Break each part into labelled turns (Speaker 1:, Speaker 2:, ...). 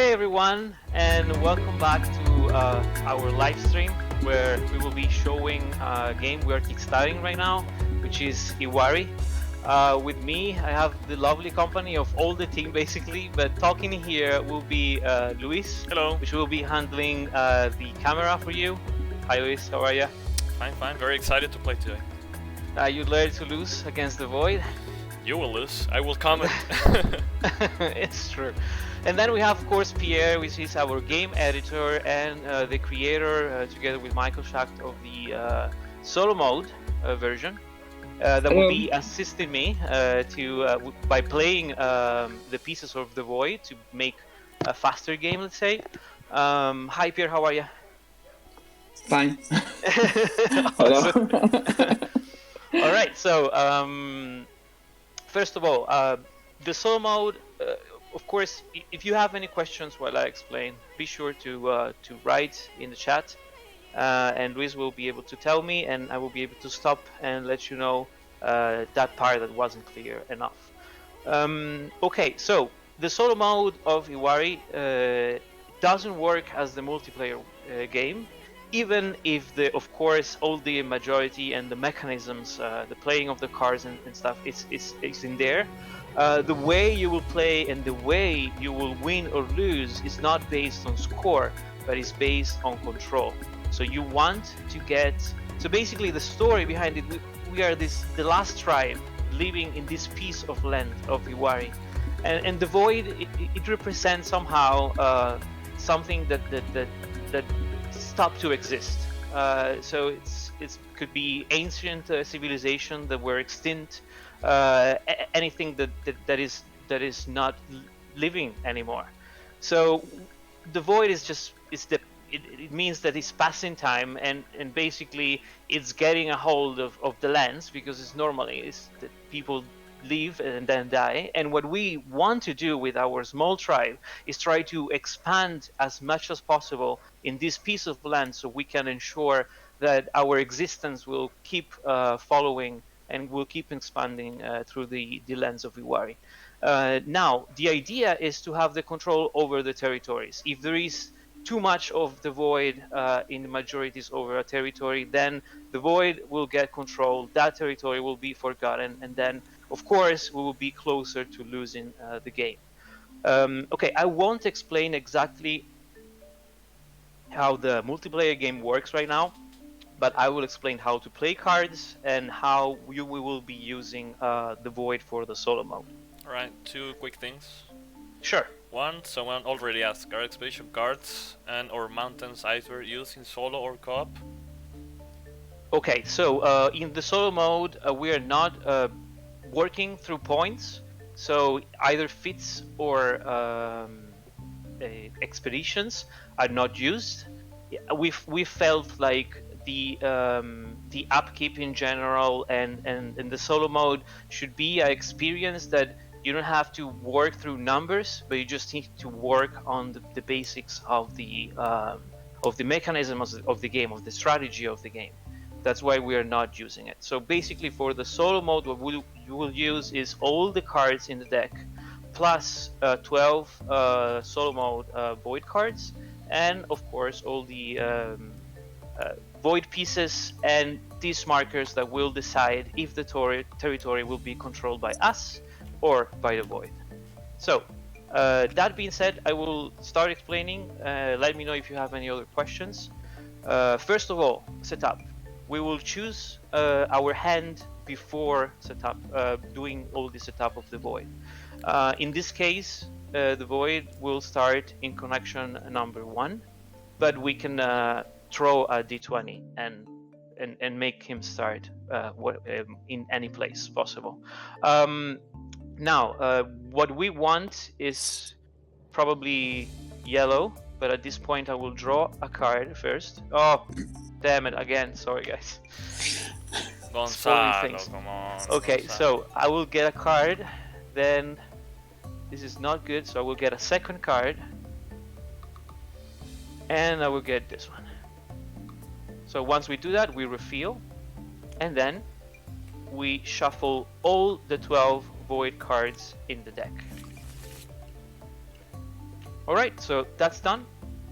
Speaker 1: Hey everyone, and welcome back to our live stream where we will be showing a game we are kickstarting right now, which is Iwari. With me, I have the lovely company of all the team basically, but talking here will be Luis.
Speaker 2: Hello.
Speaker 1: Which will be handling the camera for you. Hi Luis, how are you?
Speaker 2: Fine. Very excited to play today.
Speaker 1: You learned to lose against the Void.
Speaker 2: You will lose. I will comment.
Speaker 1: It's true. And then we have, of course, Pierre, which is our game editor and the creator, together with Michael Schacht, of the solo mode version. That will be assisting me by playing the pieces of the Void to make a faster game, let's say. Hi, Pierre, how are you?
Speaker 3: Fine.
Speaker 1: Hello. All right, so first of all, the solo mode, of course, if you have any questions while I explain, be sure to write in the chat, and Luis will be able to tell me, and I will be able to stop and let you know that part that wasn't clear enough. Okay, so the solo mode of Iwari doesn't work as the multiplayer game, even if of course all the majority and the mechanisms, the playing of the cards and stuff is in there. The way you will play and the way you will win or lose is not based on score, but is based on control. So you want to get, so basically the story behind it, we are the last tribe living in this piece of land of Iwari, and the Void, it represents somehow something that stopped to exist. So it could be ancient civilization that were extinct, anything that is not living anymore. So the Void is just it means that it's passing time, and basically it's getting a hold of the lands, because it's normally that people live and then die. And what we want to do with our small tribe is try to expand as much as possible in this piece of land, so we can ensure that our existence will keep following and will keep expanding through the lands of Iwari. Now, the idea is to have the control over the territories. If there is too much of the Void in the majorities over a territory, then the Void will get control, that territory will be forgotten, and then of course we will be closer to losing the game. Okay, I won't explain exactly how the multiplayer game works right now, but I will explain how to play cards and how we will be using the Void for the solo mode.
Speaker 2: Alright, two quick things.
Speaker 1: Sure.
Speaker 2: One, someone already asked, are expedition cards and or mountains either used in solo or co-op?
Speaker 1: Okay, so in the solo mode, we are not working through points, so either feats or expeditions are not used. We felt like the upkeep in general and the solo mode should be an experience that you don't have to work through numbers, but you just need to work on the basics of the mechanism of the game, of the strategy of the game. That's why we are not using it. So basically, for the solo mode, what you will use is all the cards in the deck, plus 12 solo mode Void cards, and of course all the Void pieces and these markers that will decide if the territory will be controlled by us or by the Void. So that being said, I will start explaining. Let me know if you have any other questions. First of all, setup. We will choose our hand before setup, doing all the setup of the Void. In this case, the Void will start in connection number 1, but we can throw a d20 and make him start in any place possible. Now, what we want is probably yellow, but at this point I will draw a card first. Oh, damn it, again, sorry guys.
Speaker 2: Gonzalo, come on.
Speaker 1: Okay,
Speaker 2: Gonzalo.
Speaker 1: so I will get a card, then this is not good, so I will get a second card, and I will get this one. So once we do that, we reveal, and then we shuffle all the 12 Void cards in the deck. All right, so that's done.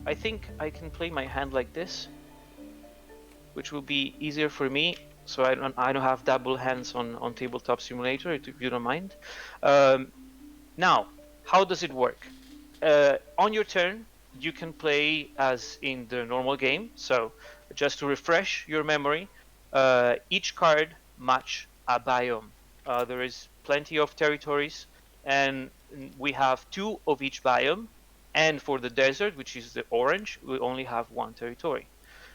Speaker 1: I think I can play my hand like this, which will be easier for me. So I don't have double hands on Tabletop Simulator, if you don't mind. Now, how does it work? On your turn, you can play as in the normal game. So just to refresh your memory, each card match a biome. There is plenty of territories, and we have 2 of each biome. And for the desert, which is the orange, we only have 1 territory.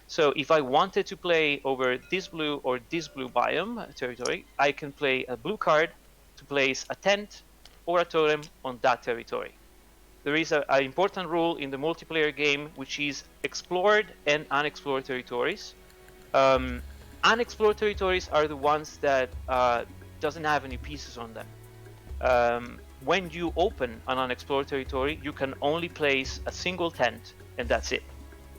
Speaker 1: So if I wanted to play over this blue or this blue biome territory, I can play a blue card to place a tent or a totem on that territory. There is an important rule in the multiplayer game, which is explored and unexplored territories. Um, Unexplored territories are the ones that doesn't have any pieces on them. When you open an unexplored territory, you can only place a single tent, and that's it.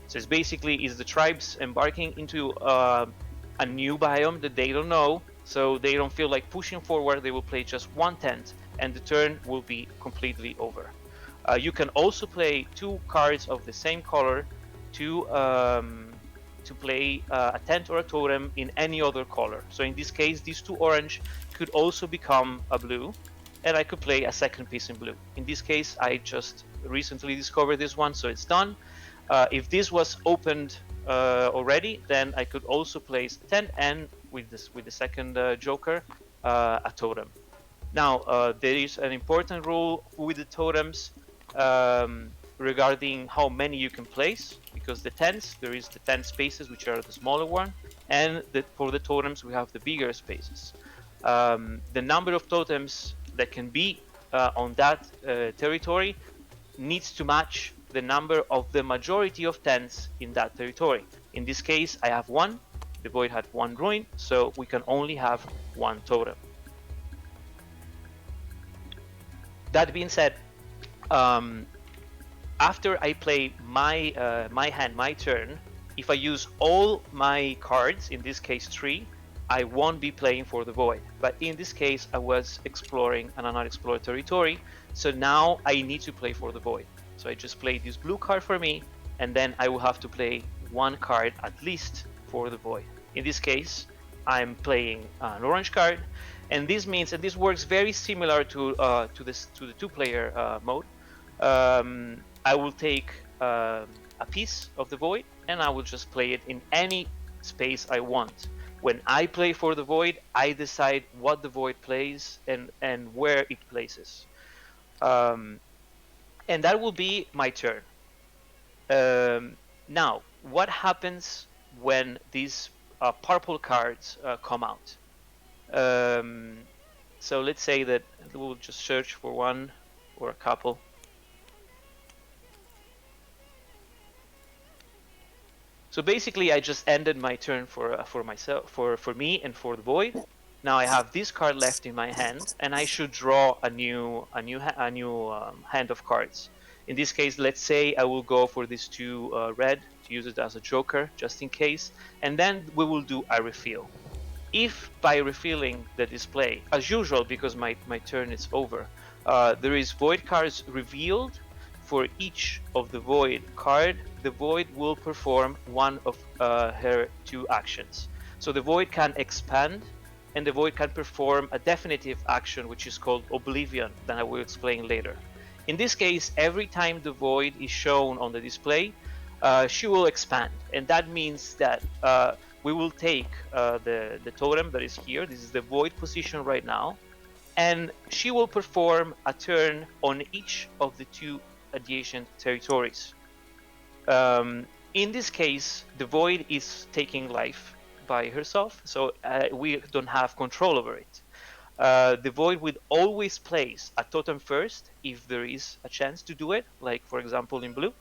Speaker 1: So it's basically is the tribes embarking into a new biome that they don't know, so they don't feel like pushing forward. They will play just 1 tent, and the turn will be completely over. You can also play 2 cards of the same color to play a tent or a totem in any other color. So in this case, these 2 orange could also become a blue, and I could play a second piece in blue. In this case, I just recently discovered this one, so it's done. If this was opened already, then I could also place 10 and with the second joker, a totem. Now, there is an important rule with the totems regarding how many you can place, because the tents, there is the 10 spaces, which are the smaller one, and for the totems, we have the bigger spaces. The number of totems that can be on that territory needs to match the number of the majority of tents in that territory. In this case, I have 1. The void had 1 ruin, so we can only have 1 totem. That being said, after I play my hand, my turn, if I use all my cards, in this case 3, I won't be playing for the void. But in this case, I was exploring an unexplored territory, so now I need to play for the void. So I just play this blue card for me, and then I will have to play 1 card at least for the void. In this case, I'm playing an orange card, and this means, and this works very similar to the 2-player mode. I will take a piece of the void, and I will just play it in any space I want. When I play for the void, I decide what the void plays and where it places. And that will be my turn. Now, what happens when these purple cards come out? So let's say that we'll just search for one or a couple. So basically, I just ended my turn for myself, for me, and for the void. Now I have this card left in my hand, and I should draw a new hand of cards. In this case, let's say I will go for these 2 red to use it as a joker, just in case, and then we will do a refill. If by refilling the display, as usual, because my turn is over, there is void cards revealed, for each of the void card, the void will perform one of her 2 actions. So the void can expand, and the void can perform a definitive action, which is called Oblivion, that I will explain later. In this case, every time the void is shown on the display, she will expand, and that means that we will take the totem that is here. This is the void position right now, and she will perform a turn on each of the 2 adjacent territories. In this case, the void is taking life by herself, so we don't have control over it. The void will always place a totem first if there is a chance to do it, like for example in blue.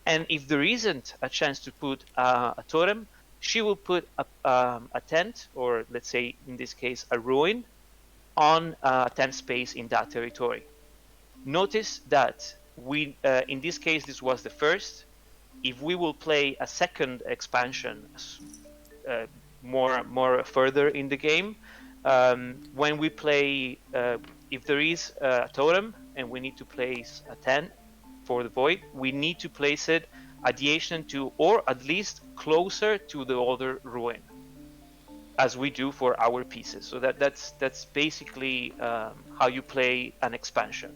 Speaker 1: And if there isn't a chance to put a totem, she will put a tent, or let's say in this case a ruin, on a tent space in that territory. Notice that in this case, this was the first. If we will play a second expansion more further in the game, when we play, if there is a totem and we need to place a tent, for the void, we need to place it adjacent to, or at least closer to, the other ruin, as we do for our pieces. So that's basically how you play an expansion.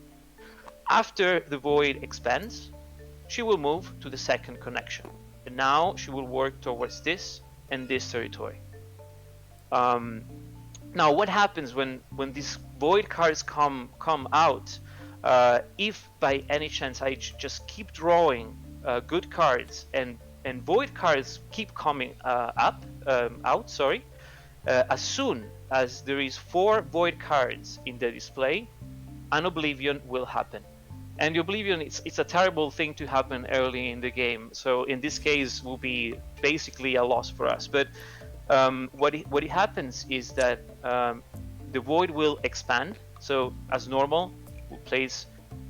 Speaker 1: After the void expands, she will move to the second connection, and now she will work towards this and this territory. Now, what happens when these void cards come out? If by any chance I just keep drawing good cards and void cards keep coming out, sorry. As soon as there is 4 void cards in the display, an Oblivion will happen. And the Oblivion, it's a terrible thing to happen early in the game. So in this case, will be basically a loss for us. But what happens is that the void will expand. So as normal, we'll place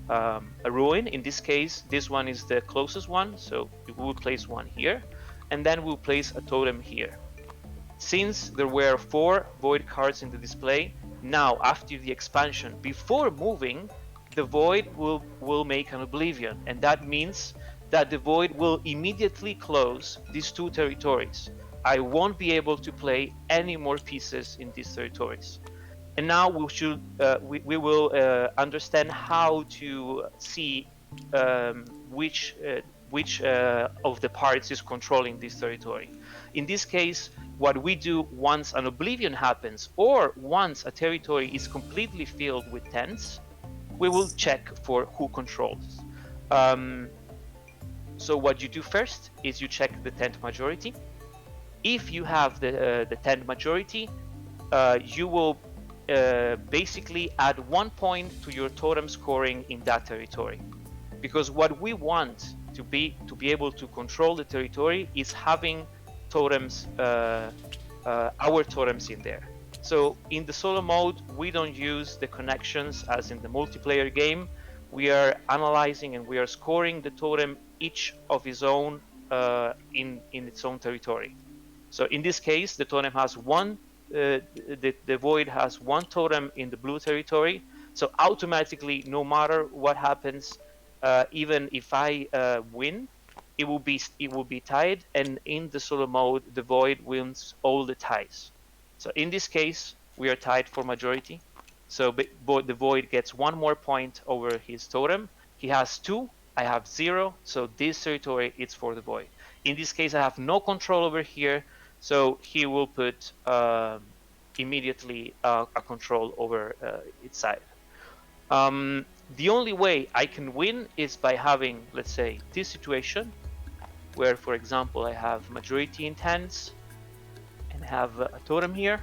Speaker 1: a ruin. In this case, this one is the closest one, so we will place one here, and then we'll place a totem here. Since there were 4 void cards in the display, now after the expansion, before moving, the void will make an Oblivion, and that means that the void will immediately close these 2 territories. I won't be able to play any more pieces in these territories. And now we will understand how to see which of the parts is controlling this territory. In this case, what we do once an Oblivion happens, or once a territory is completely filled with tents, we will check for who controls. So what you do first is you check the tent majority. If you have the tent majority, you will basically add 1 point to your totem scoring in that territory, because what we want to be able to control the territory is having totems, our totems in there. So in the solo mode, we don't use the connections as in the multiplayer game. We are analyzing and we are scoring the totem each of its own in its own territory. So in this case, the totem has one. The void has 1 totem in the blue territory. So automatically, no matter what happens, even if I win, it will be tied. And in the solo mode, the void wins all the ties. So in this case, we are tied for majority. So the void gets 1 more point over his totem. He has 2. I have 0. So this territory is for the void. In this case, I have no control over here. So he will put immediately a control over its side. The only way I can win is by having, let's say, this situation where, for example, I have majority intents and have a totem here.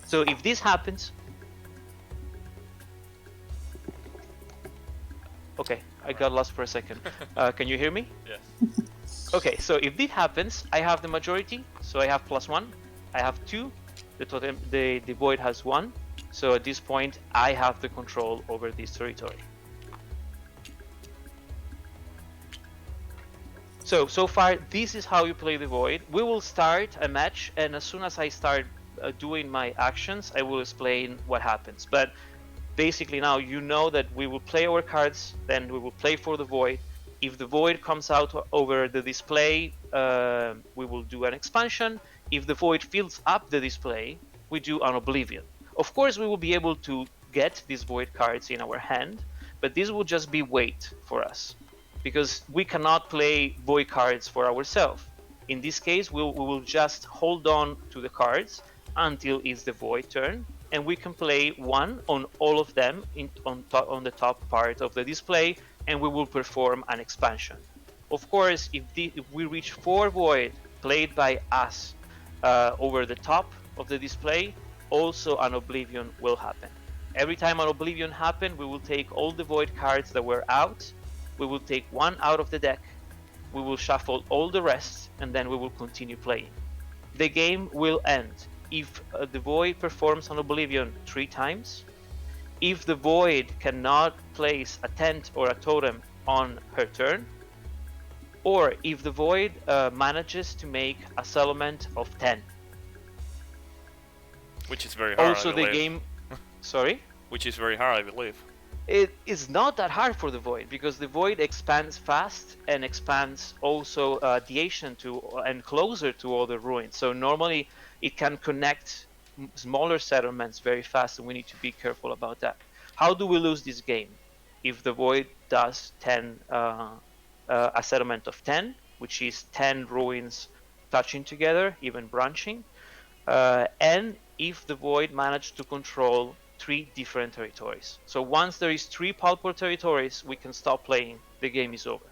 Speaker 1: So if this happens, okay, I got lost for a second. Can you hear me?
Speaker 2: Yes.
Speaker 1: Okay, so if this happens, I have the majority, so I have +1. I have 2. The totem, the void has 1. So at this point, I have the control over this territory. So far, this is how you play the void. We will start a match, and as soon as I start doing my actions, I will explain what happens. But basically now you know that we will play our cards, then we will play for the void. If the void comes out over the display, we will do an expansion. If the void fills up the display, we do an Oblivion. Of course, we will be able to get these void cards in our hand, but this will just be wait for us, because we cannot play void cards for ourselves. In this case, we will just hold on to the cards until it's the void turn, and we can play one on all of them on the top part of the display, and we will perform an expansion. Of course, if we reach 4 void played by us over the top of the display, also an Oblivion will happen. Every time an Oblivion happens, we will take all the void cards that were out, we will take one out of the deck, we will shuffle all the rest, and then we will continue playing. The game will end if the void performs an Oblivion 3 times, if the void cannot place a tent or a totem on her turn, or if the void manages to make a settlement of 10.
Speaker 2: Which is very hard.
Speaker 1: Also, the game. Sorry?
Speaker 2: Which is very hard, I believe.
Speaker 1: It is not that hard for the void because the void expands fast and expands also adjacent to and closer to other ruins. So normally it can connect smaller settlements very fast, and we need to be careful about that. How do we lose this game? If the void does 10, a settlement of 10, which is 10 ruins touching together, even branching, and if the void managed to control 3 different territories. So once there is 3 pulpar territories, we can stop playing. The game is over.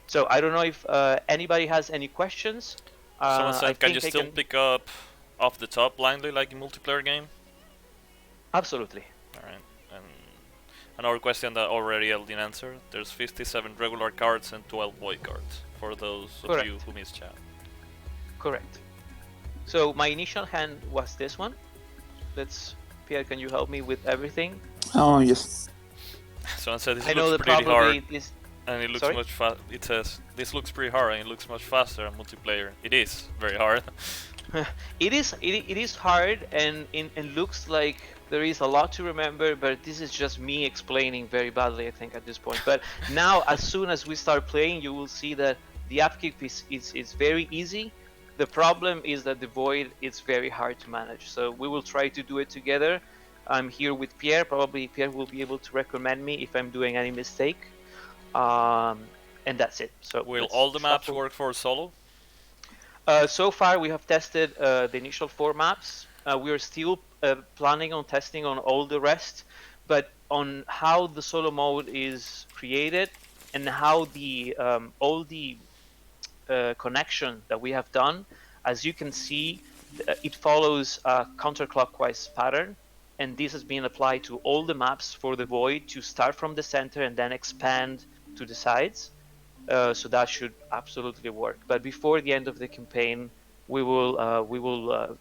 Speaker 1: So I don't know if anybody has any questions.
Speaker 2: Someone
Speaker 1: I
Speaker 2: said, can you
Speaker 1: think I
Speaker 2: still
Speaker 1: can.
Speaker 2: pick up off the top blindly like in multiplayer game?
Speaker 1: Absolutely.
Speaker 2: Alright, and another question that already Eldin answered. There's 57 regular cards and 12 void cards, for those of
Speaker 1: Correct.
Speaker 2: you who missed chat.
Speaker 1: Correct. So my initial hand was this one. Pierre, can you help me with everything?
Speaker 3: Oh, yes.
Speaker 2: Someone said
Speaker 1: I
Speaker 2: this
Speaker 1: know
Speaker 2: looks
Speaker 1: that
Speaker 2: pretty
Speaker 1: probably
Speaker 2: hard,
Speaker 1: this.
Speaker 2: and it looks
Speaker 1: Sorry?
Speaker 2: much fast. It says, this looks pretty hard and it looks much faster on multiplayer. It is very hard.
Speaker 1: It is hard, and it looks like there is a lot to remember, but this is just me explaining very badly, I think, at this point. But now, as soon as we start playing, you will see that the upkeep is very easy. The problem is that the void is very hard to manage. So we will try to do it together. I'm here with Pierre. Probably Pierre will be able to recommend me if I'm doing any mistake. And that's it. So
Speaker 2: Will
Speaker 1: let's
Speaker 2: all the maps
Speaker 1: shuffle.
Speaker 2: work for solo?
Speaker 1: So far, we have tested the initial 4 maps. We are still planning on testing on all the rest, but on how the solo mode is created and how the all the connection that we have done, as you can see, it follows a counterclockwise pattern, and this has been applied to all the maps for the void to start from the center and then expand to the sides. So that should absolutely work. But before the end of the campaign, we will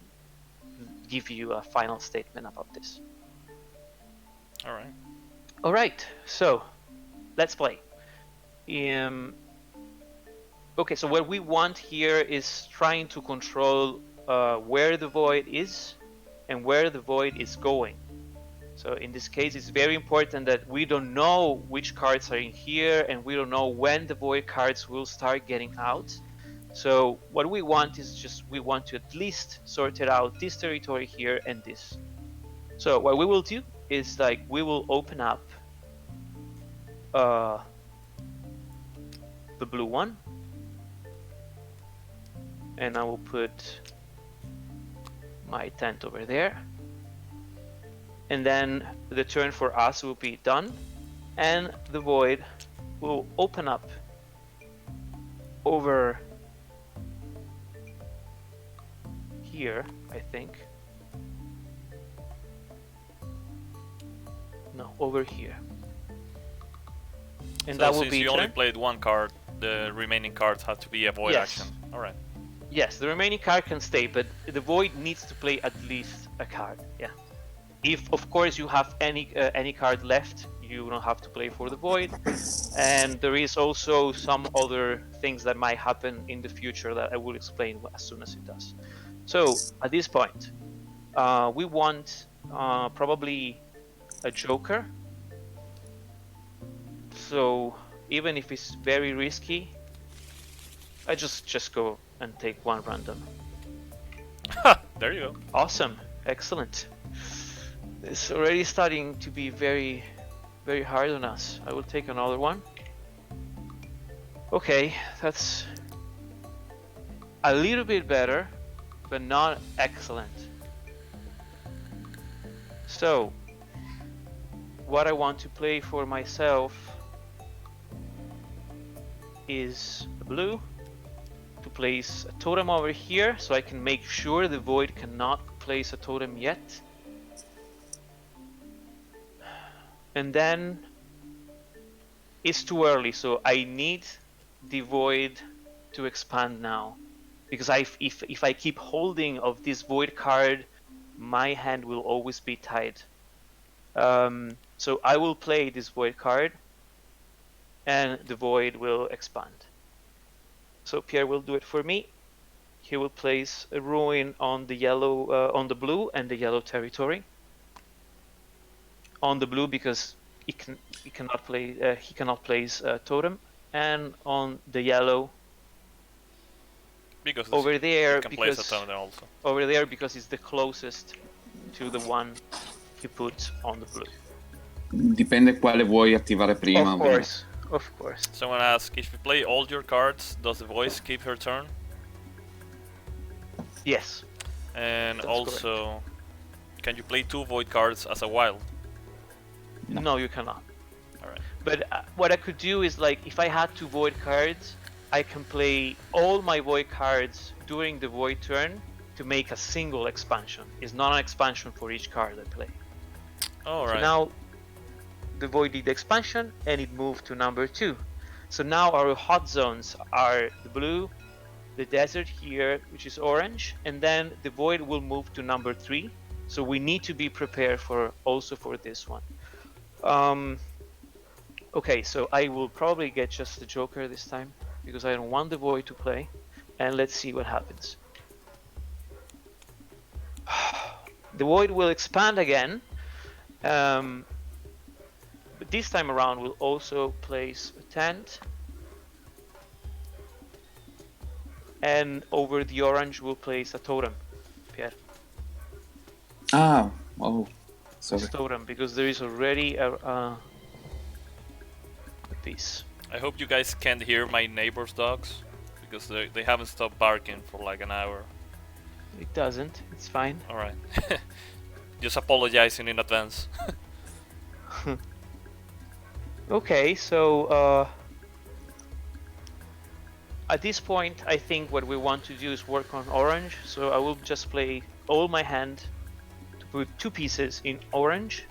Speaker 1: give you a final statement about this.
Speaker 2: All right.
Speaker 1: All right. So let's play. Okay. So what we want here is trying to control where the void is and where the void is going. So in this case, it's very important that we don't know which cards are in here, and we don't know when the void cards will start getting out. So what we want is we want to at least sort it out, this territory here and this. So what we will do is we will open up the blue one, and I will put my tent over there. And then the turn for us will be done, and the void will open up over here, I think. No, over here. And
Speaker 2: So
Speaker 1: that will
Speaker 2: since
Speaker 1: be
Speaker 2: you only
Speaker 1: turn.
Speaker 2: played one card, the remaining cards have to be a void
Speaker 1: Yes.
Speaker 2: action. All right.
Speaker 1: Yes, the remaining card can stay, but the void needs to play at least a card. Yeah. If of course you have any card left, you don't have to play for the void. And there is also some other things that might happen in the future that I will explain as soon as it does. So at this point, we want probably a joker. So even if it's very risky, I just go and take one random.
Speaker 2: There you go.
Speaker 1: Awesome, excellent. It's already starting to be very, very hard on us. I will take another one. Okay, that's a little bit better, but not excellent. So, what I want to play for myself is a blue to place a totem over here, so I can make sure the void cannot place a totem yet. And then it's too early, so I need the void to expand now, because if I keep holding of this void card, my hand will always be tied. So I will play this void card, and the void will expand. So Pierre will do it for me. He will place a ruin on the yellow, on the blue and the yellow territory. On the blue, because he cannot play he cannot place totem, and on the yellow
Speaker 2: Because
Speaker 1: over there
Speaker 2: it can place a
Speaker 1: because
Speaker 2: totem also.
Speaker 1: over there because it's the closest to the one you put on the blue.
Speaker 3: Dipende quale vuoi attivare prima.
Speaker 1: Of course, of course.
Speaker 2: Someone asked, if you play all your cards, does the voice keep her turn?
Speaker 1: Yes.
Speaker 2: And
Speaker 1: That's
Speaker 2: also, can you play 2 void cards as a wild?
Speaker 1: No, you cannot.
Speaker 2: Alright.
Speaker 1: But what I could do is, like, if I had 2 void cards, I can play all my void cards during the void turn to make a single expansion. It's not an expansion for each card I play.
Speaker 2: Alright.
Speaker 1: So now the void did the expansion and it moved to number 2. So now our hot zones are the blue, the desert here, which is orange, and then the void will move to number 3. So we need to be prepared for also for this one. Okay, so I will probably get just the Joker this time because I don't want the void to play, and let's see what happens. The void will expand again, but this time around we'll also place a tent, and over the orange we'll place a totem, Pierre.
Speaker 3: Ah, oh, sorry.
Speaker 1: It's totem because there is already a piece.
Speaker 2: I hope you guys can't hear my neighbor's dogs, because they haven't stopped barking for like an hour.
Speaker 1: It doesn't, it's fine.
Speaker 2: Alright. Just apologizing in advance.
Speaker 1: Okay, so at this point I think what we want to do is work on orange, so I will just play all my hand to put 2 pieces in orange,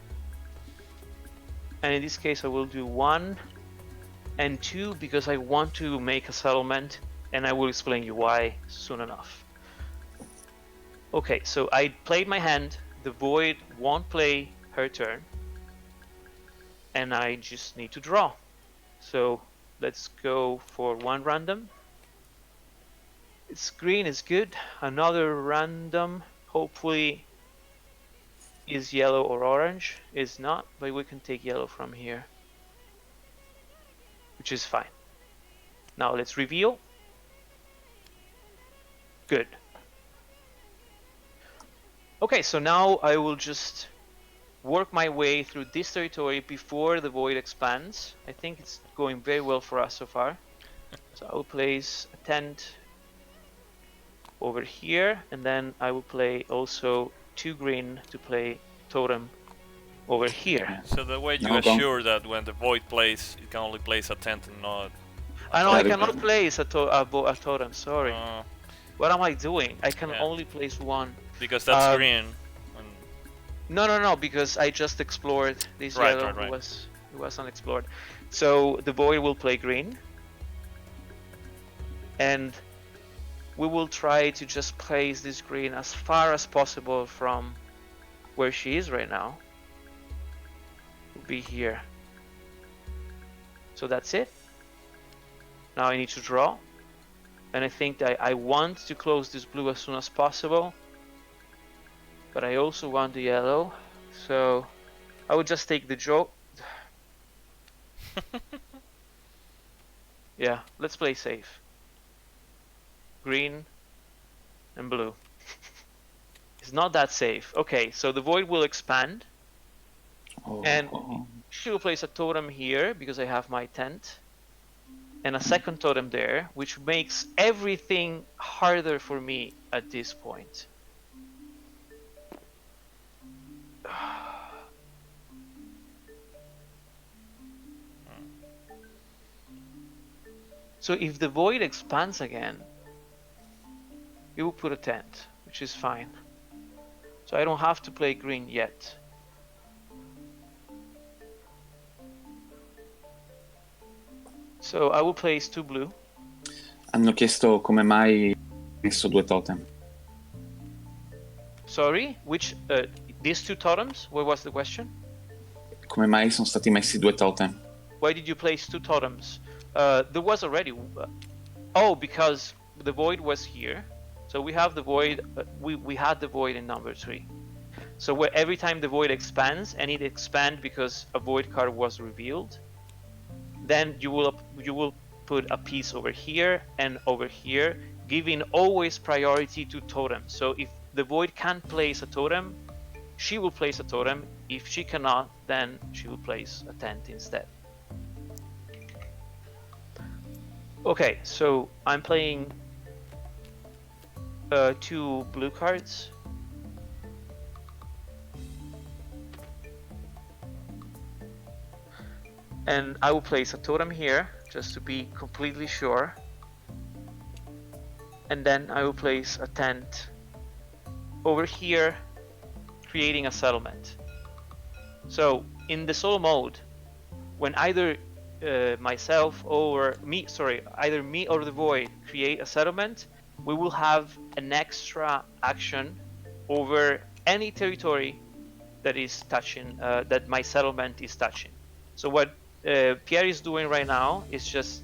Speaker 1: and in this case I will do 1 and 2 because I want to make a settlement, and I will explain you why soon enough. Okay, so I played my hand, the void won't play her turn, and I just need to draw. So let's go for 1 random. It's green is good. Another random, hopefully is yellow or orange. Is not, but we can take yellow from here, which is fine. Now let's reveal. Good. Okay, so now I will just work my way through this territory before the void expands. I think it's going very well for us so far. So I will place a tent over here, and then I will play also 2 green to play totem over here.
Speaker 2: So the way you
Speaker 3: Okay.
Speaker 2: assure that when the void plays, it can only place a tent and not...
Speaker 1: I know I
Speaker 3: Very
Speaker 1: cannot
Speaker 3: good.
Speaker 1: place a totem, sorry.
Speaker 2: Uh,
Speaker 1: What am I doing? I can
Speaker 2: Yeah.
Speaker 1: only place 1.
Speaker 2: because that's
Speaker 1: Um,
Speaker 2: green. And
Speaker 1: No, because I just explored this
Speaker 2: Right,
Speaker 1: yellow.
Speaker 2: right.
Speaker 1: It was unexplored. So the void will play green, and we will try to just place this green as far as possible from where she is right now. Will be here. So that's it. Now I need to draw, and I think that I want to close this blue as soon as possible, but I also want the yellow, so I will just take the draw. Yeah, let's play safe. Green and blue. It's not that safe. Okay, so the void will expand,
Speaker 3: Oh,
Speaker 1: and
Speaker 3: oh.
Speaker 1: she will place a totem here because I have my tent, and a second totem there, which makes everything harder for me at this point. So if the void expands again, it will put a tent, which is fine. So I don't have to play green yet. So I will place 2 blue.
Speaker 3: Hanno chiesto come mai ho messo 2 totem.
Speaker 1: Sorry, which these 2 totems? What was the question?
Speaker 3: Come mai sono stati messi 2 totem?
Speaker 1: Why did you place 2 totems? There was already. Oh, because the void was here. So we have the void. We had the void in number 3. So where every time the void expands, and it expands because a void card was revealed, then you will put a piece over here and over here, giving always priority to totems. So if the void can't place a totem, she will place a totem. If she cannot, then she will place a tent instead. Okay, so I'm playing 2 blue cards. And I will place a totem here, just to be completely sure. And then I will place a tent over here, creating a settlement. So in the solo mode, when either myself or me, either me or the void create a settlement, we will have an extra action over any territory that is touching, that my settlement is touching. So what Pierre is doing right now is just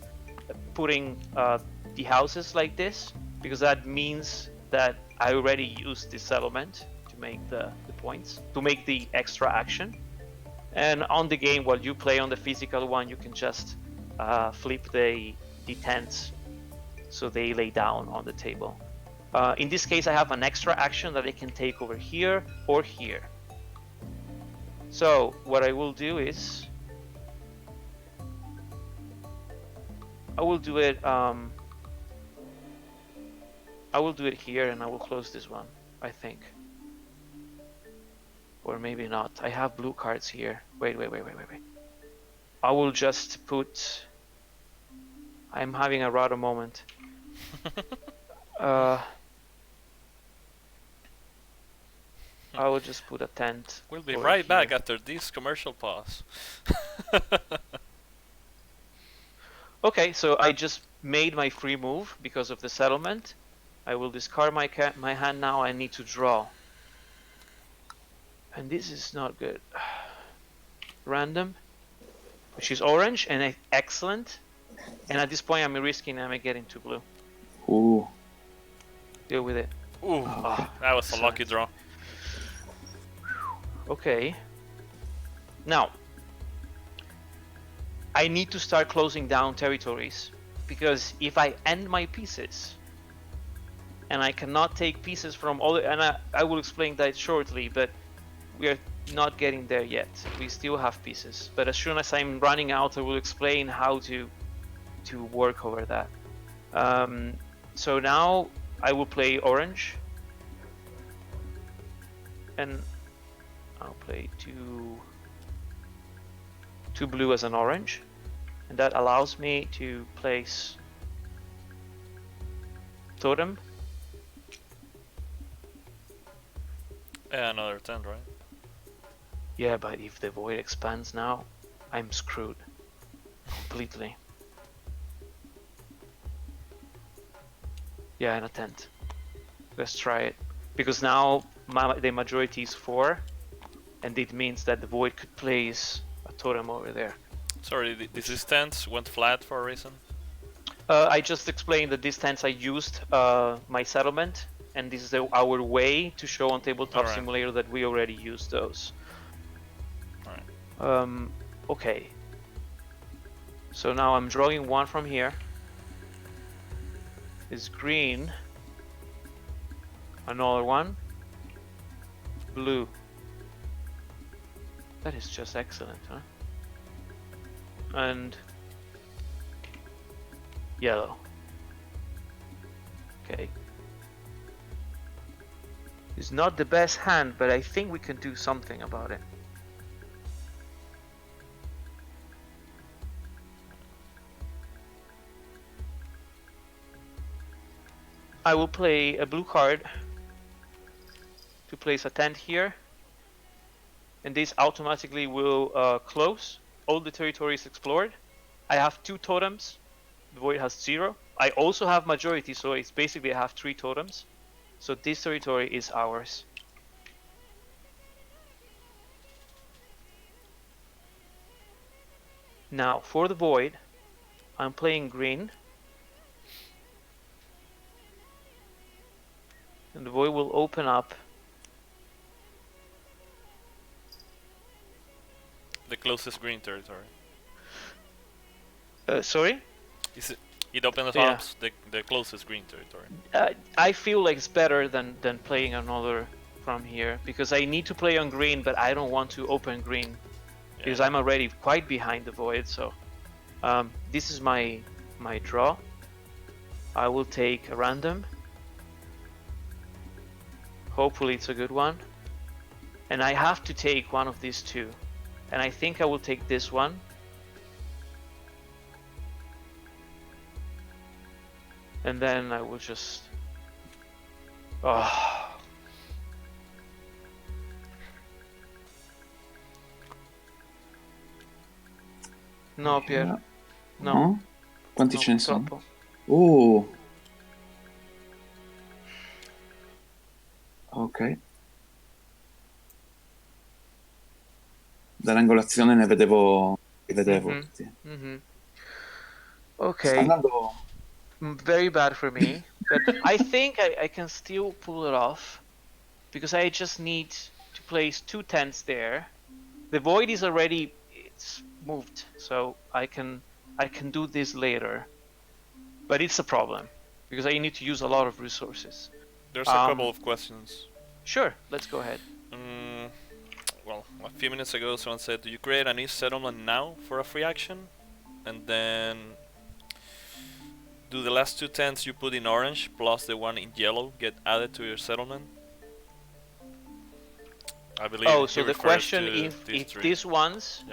Speaker 1: putting the houses like this, because that means that I already used the settlement to make the points, to make the extra action. And on the game, while you play on the physical one, you can just flip the tents so they lay down on the table. In this case, I have an extra action that I can take over here or here. So what I will do is I will do it here, and I will close this one, I think. Or maybe not. I have blue cards here. Wait. I will just put... I'm having a rather moment. I will just put a tent.
Speaker 2: We'll be right back after this commercial pause.
Speaker 1: Okay, so I just made my free move because of the settlement. I will discard my hand now. I need to draw. And this is not good. Random, which is orange, and excellent. And at this point, I'm risking I'm getting to blue.
Speaker 3: Ooh.
Speaker 1: Deal with it.
Speaker 2: Ooh, that was a lucky draw.
Speaker 1: Okay. Now, I need to start closing down territories, because if I end my pieces, and I cannot take pieces from other, and I will explain that shortly, but we are not getting there yet. We still have pieces, but as soon as I'm running out, I will explain how to work over that. So now I will play orange, and I'll play two blue as an orange, and that allows me to place totem.
Speaker 2: Another 10, right?
Speaker 1: Yeah, but if the void expands now, I'm screwed completely. Yeah, and a tent. Let's try it, because now the majority is 4, and it means that the void could place a totem over there.
Speaker 2: Sorry, this tents went flat for a reason?
Speaker 1: I just explained that these tents I used my settlement, and this is our way to show on Tabletop Simulator that we already used those.
Speaker 2: Alright.
Speaker 1: Okay. So now I'm drawing one from here. It's green. Another one. Blue. That is just excellent, huh? And yellow. Okay. It's not the best hand, but I think we can do something about it. I will play a blue card to place a tent here, and this automatically will close all the territories explored. I have 2 totems. The void has 0. I also have majority, so it's basically I have 3 totems. So this territory is ours. Now for the void, I'm playing green, and the void will open up
Speaker 2: closest green territory.
Speaker 1: Sorry?
Speaker 2: It opens
Speaker 1: Yeah.
Speaker 2: up the closest green territory.
Speaker 1: I feel like it's better than playing another from here, because I need to play on green, but I don't want to open green because I'm already quite behind the void. So this is my draw. I will take a random. Hopefully it's a good one. And I have to take one of these two. And I think I will take this one. And then I will just... Oh. No, Pier. No.
Speaker 3: Quanti
Speaker 1: No,
Speaker 3: ce ne sono?
Speaker 1: purtroppo.
Speaker 3: Ok. Dall'angolazione ne vedevo tutti.
Speaker 1: Okay.
Speaker 3: Sta andando...
Speaker 1: Very bad for me, but I think I can still pull it off, because I just need to place 2 tents there. The void is already, it's moved, so I can do this later, but it's a problem because I need to use a lot of resources.
Speaker 2: There's a couple of questions.
Speaker 1: Sure, let's go ahead.
Speaker 2: Well, a few minutes ago someone said, do you create a new settlement now for a free action? And then do the last 2 tents you put in orange plus the one in yellow get added to your settlement? I believe.
Speaker 1: Oh, so the question if these ones,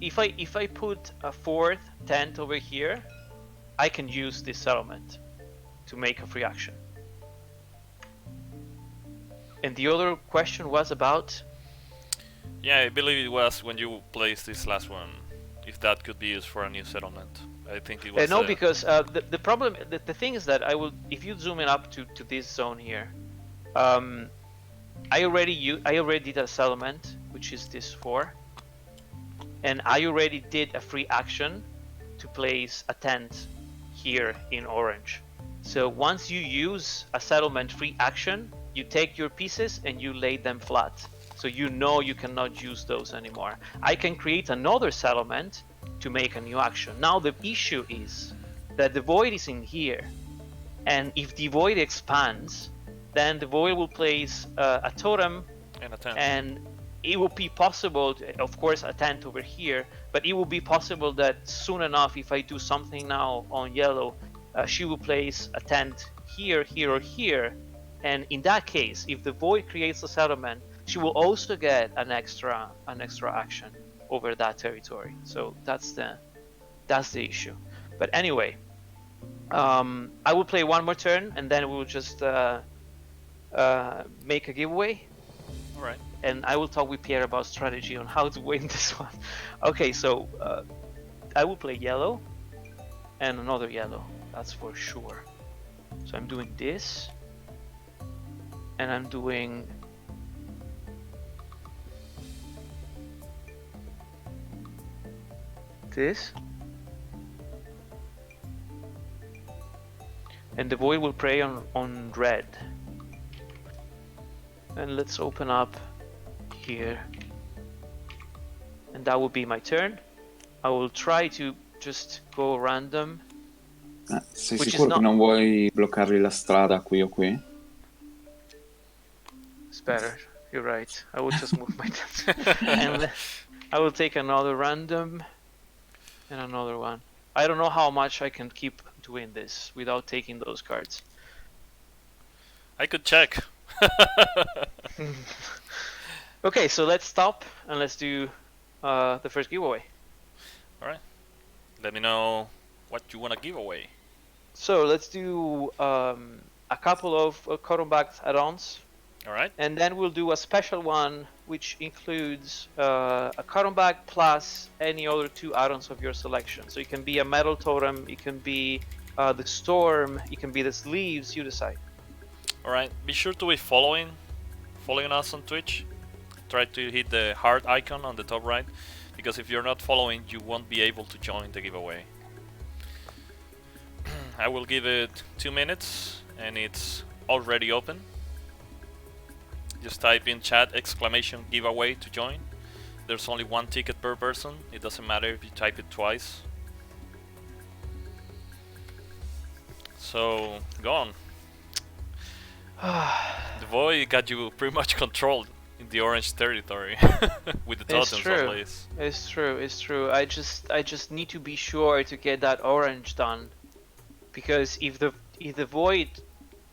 Speaker 1: if I put a 4th tent over here, I can use this settlement to make a free action. And the other question was about?
Speaker 2: Yeah, I believe it was when you placed this last one, if that could be used for a new settlement. I think it was.
Speaker 1: No, because the problem, the thing is that I will, if you zoom it up to this zone here, I already did a settlement, which is this 4, and I already did a free action to place a tent here in orange. So once you use a settlement free action, you take your pieces and you lay them flat. So you know you cannot use those anymore. I can create another settlement to make a new action. Now the issue is that the void is in here, and if the void expands, then the void will place a totem
Speaker 2: and a tent.
Speaker 1: And it will be possible, of course, a tent over here, but it will be possible that soon enough, if I do something now on yellow, she will place a tent here, here, or here. And in that case, if the void creates a settlement, she will also get an extra action over that territory. So that's the issue. But anyway, I will play one more turn, and then we will just make a giveaway.
Speaker 2: All right.
Speaker 1: And I will talk with Pierre about strategy on how to win this one. Okay, so I will play yellow and another yellow. That's for sure. So I'm doing this, and I'm doing this, and the void will prey on red. And let's open up here, and that will be my turn. I will try to just go random.
Speaker 3: Sei sicuro che non vuoi bloccargli la strada qui o qui?
Speaker 1: It's better. You're right. I will just move my tent. And I will take another random and another one. I don't know how much I can keep doing this without taking those cards.
Speaker 2: I could check.
Speaker 1: Okay, so let's stop and let's do the first giveaway.
Speaker 2: Alright. Let me know what you want to give away.
Speaker 1: So let's do a couple of cotton bags add-ons.
Speaker 2: Alright.
Speaker 1: And then we'll do a special one which includes a cotton bag plus any other 2 add-ons of your selection. So it can be a metal totem, it can be the storm, it can be the sleeves, you decide.
Speaker 2: Alright, be sure to be following us on Twitch. Try to hit the heart icon on the top right, because if you're not following, you won't be able to join the giveaway. I will give it 2 minutes, and it's already open. Just type in chat ! Giveaway to join, there's only one ticket per person. It doesn't matter if you type it twice. So, go on. The void got you pretty much controlled in the orange territory with the totems at least.
Speaker 1: It's true. I just need to be sure to get that orange done, because if the void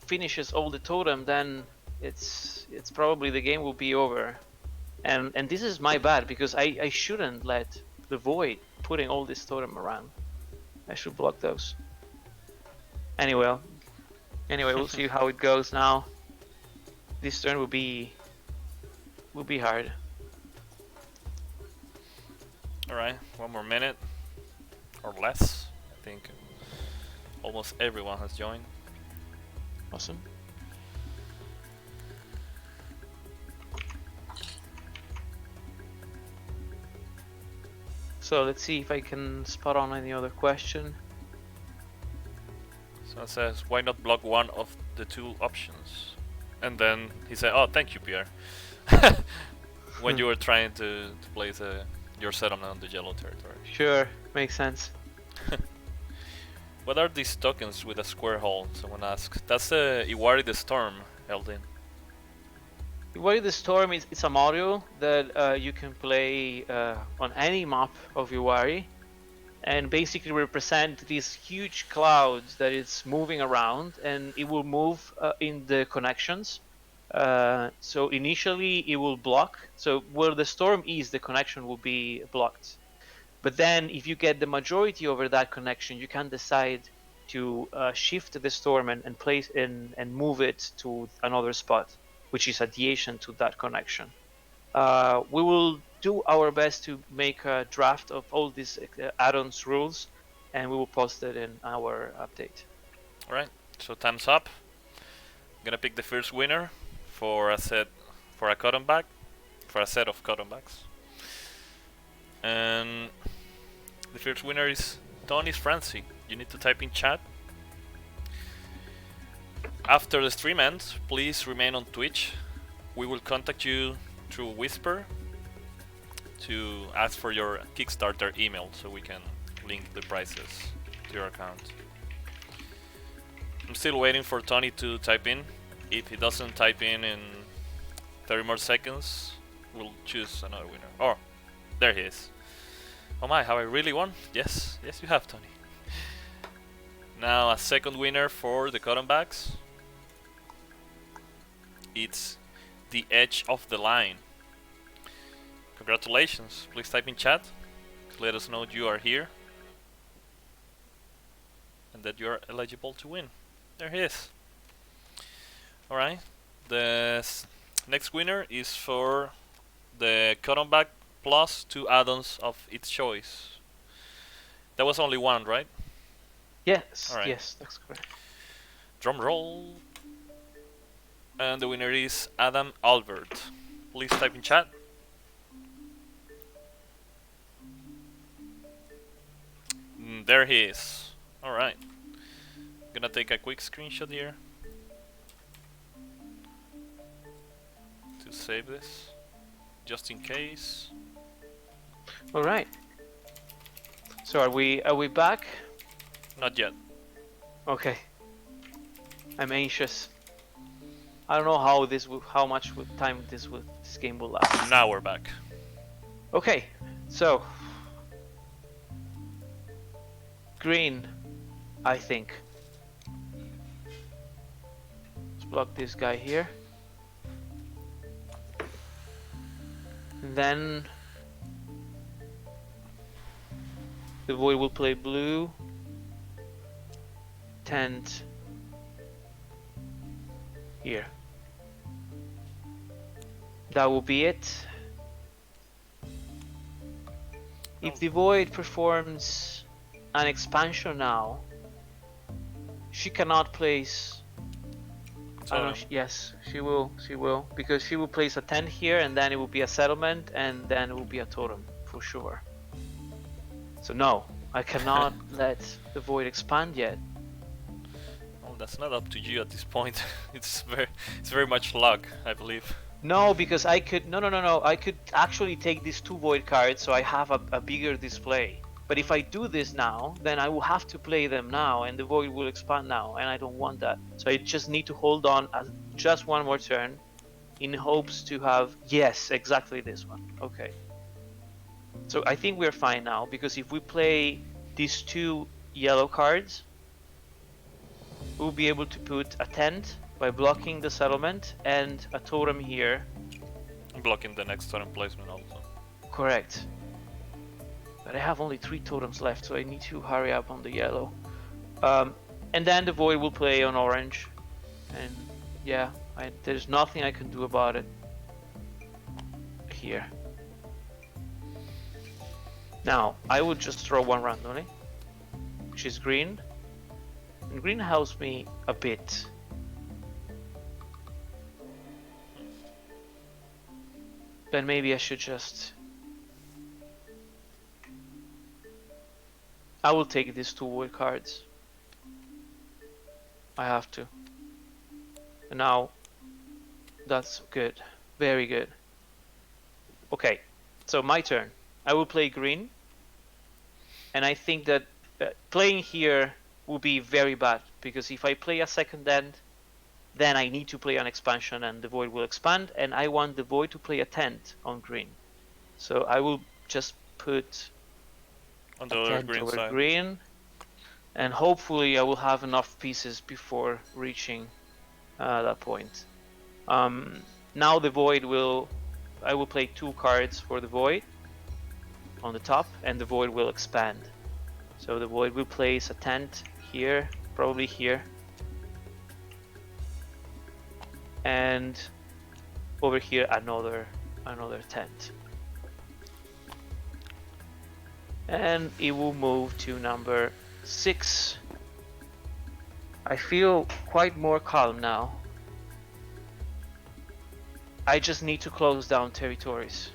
Speaker 1: finishes all the totem, then it's probably the game will be over. And this is my bad, because I shouldn't let the void putting all this totem around. I should block those. Anyway, we'll see how it goes now. This turn will be hard.
Speaker 2: Alright, one more minute or less. I think almost everyone has joined.
Speaker 1: Awesome. So let's see if I can spot on any other question.
Speaker 2: So it says, why not block one of the two options? And then he said, oh, thank you, Pierre. When you were trying to place your settlement on the yellow territory.
Speaker 1: Sure, makes sense.
Speaker 2: What are these tokens with a square hole? Someone asks. That's the Iwari the Storm, Eldin.
Speaker 1: Iwari the Storm is it's a module that you can play on any map of Iwari, and basically represent these huge clouds that it's moving around, and it will move in the connections. So initially it will block. So where the storm is, the connection will be blocked. But then if you get the majority over that connection, you can decide to shift the storm and place and move it to another spot, which is adjacent to that connection. We will do our best to make a draft of all these add-ons rules, and we will post it in our update.
Speaker 2: Alright, so time's up. I'm gonna pick the first winner for a set for a cotton bag, for a set of cotton bags. And the first winner is Tony's Francie. You need to type in chat. After the stream ends, please remain on Twitch. We will contact you through Whisper to ask for your Kickstarter email so we can link the prices to your account. I'm still waiting for Tony to type in. If he doesn't type in 30 more seconds, we'll choose another winner. Oh, there he is. Oh my, have I really won? Yes, yes you have, Tony. Now a second winner for the cotton bags. It's the Edge of the Line. Congratulations. Please type in chat to let us know you are here and that you are eligible to win. There he is. Alright, the next winner is for the cotton bag plus 2 add-ons of its choice. That was only one, right?
Speaker 1: Yes,
Speaker 2: right.
Speaker 1: Yes, that's correct.
Speaker 2: Drum roll. And the winner is Adam Albert. Please type in chat. There he is. Alright. Gonna take a quick screenshot here to save this, just in case.
Speaker 1: Alright. So are we back?
Speaker 2: Not yet.
Speaker 1: Okay. I'm anxious. I don't know how how much time this game will last.
Speaker 2: Now we're back.
Speaker 1: Okay, so green, I think. Let's block this guy here. And then the void will play blue. Tent here. That will be it. If the void performs an expansion now, she cannot place. I don't know, yes, she will, because she will place a tent here, and then it will be a settlement, and then it will be a totem for sure. So no, I cannot let the void expand yet.
Speaker 2: Well, that's not up to you at this point. It's very much luck, I believe.
Speaker 1: No, because I could no. I could actually take these 2 void cards, so I have a bigger display. But if I do this now, then I will have to play them now, and the void will expand now, and I don't want that. So I just need to hold on just one more turn, in hopes to have, yes, exactly this one. Okay. So I think we're fine now, because if we play these 2 yellow cards, we'll be able to put a tent by blocking the settlement and a totem here.
Speaker 2: Blocking the next turn placement also.
Speaker 1: Correct. But I have only 3 totems left, so I need to hurry up on the yellow. And then the void will play on orange. And yeah, there's nothing I can do about it here. Now, I would just throw one randomly, which is green. And green helps me a bit. Then maybe I should just... I will take these 2 void cards. I have to. And now, that's good. Very good. Okay, so my turn. I will play green. And I think that playing here will be very bad, because if I play a second end, then I need to play an expansion and the void will expand, and I want the void to play a tent on green. So I will just put
Speaker 2: on the other green side.
Speaker 1: Green, and hopefully I will have enough pieces before reaching that point. Now the void will... I will play 2 cards for the void on the top, and the void will expand. So the void will place a tent here, probably here, and over here another tent, and it will move to number 6. I feel quite more calm now. I just need to close down territories.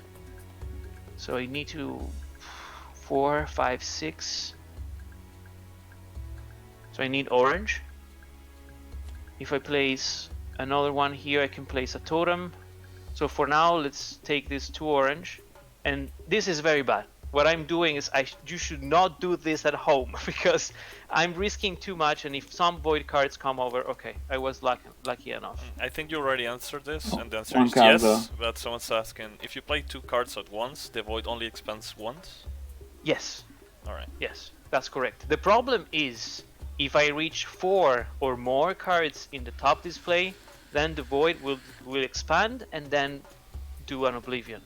Speaker 1: So I need to 4, 5, 6. So I need orange. If I place another one here, I can place a totem. So for now, let's take this 2 orange. And this is very bad. What I'm doing is you should not do this at home, because I'm risking too much, and if some void cards come over, okay, I was lucky enough.
Speaker 2: I think you already answered this, and the answer is yes, but someone's asking, if you play 2 cards at once, the void only expands once?
Speaker 1: Yes.
Speaker 2: Alright.
Speaker 1: Yes, that's correct. The problem is, if I reach 4 or more cards in the top display, then the void will expand and then do an Oblivion.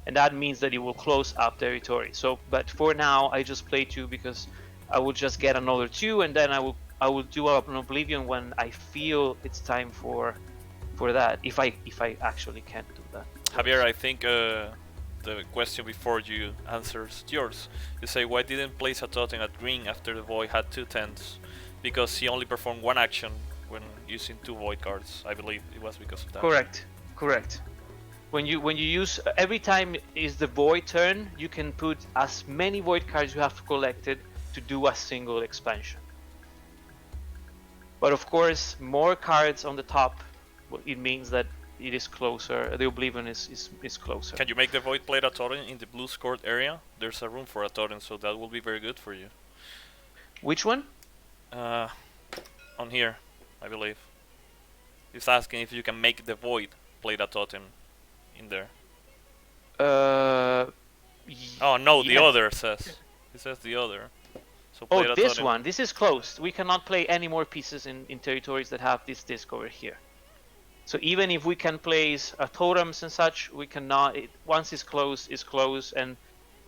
Speaker 1: And that means that it will close up territory. So, but for now, I just play 2 because I will just get another 2, and then I will do an Oblivion when I feel it's time for that. If I actually can't do that.
Speaker 2: Javier, I think the question before you answers yours. You say, why didn't place a totem at green after the void had 2 tents? Because he only performed 1 action when using 2 void cards. I believe it was because of that.
Speaker 1: Correct. When you use, every time is the void turn, you can put as many void cards you have collected to do a single expansion. But of course, more cards on the top, it means that it is closer. The Oblivion is closer.
Speaker 2: Can you make the void play a totem in the blue scored area? There's a room for a totem, so that will be very good for you.
Speaker 1: Which one?
Speaker 2: On here, I believe. He's asking if you can make the void play a totem in there. Oh no, the other says. He says the other. So play
Speaker 1: this one. This is closed. We cannot play any more pieces in territories that have this disc over here. So even if we can place totems and such, we cannot. Once it's closed, and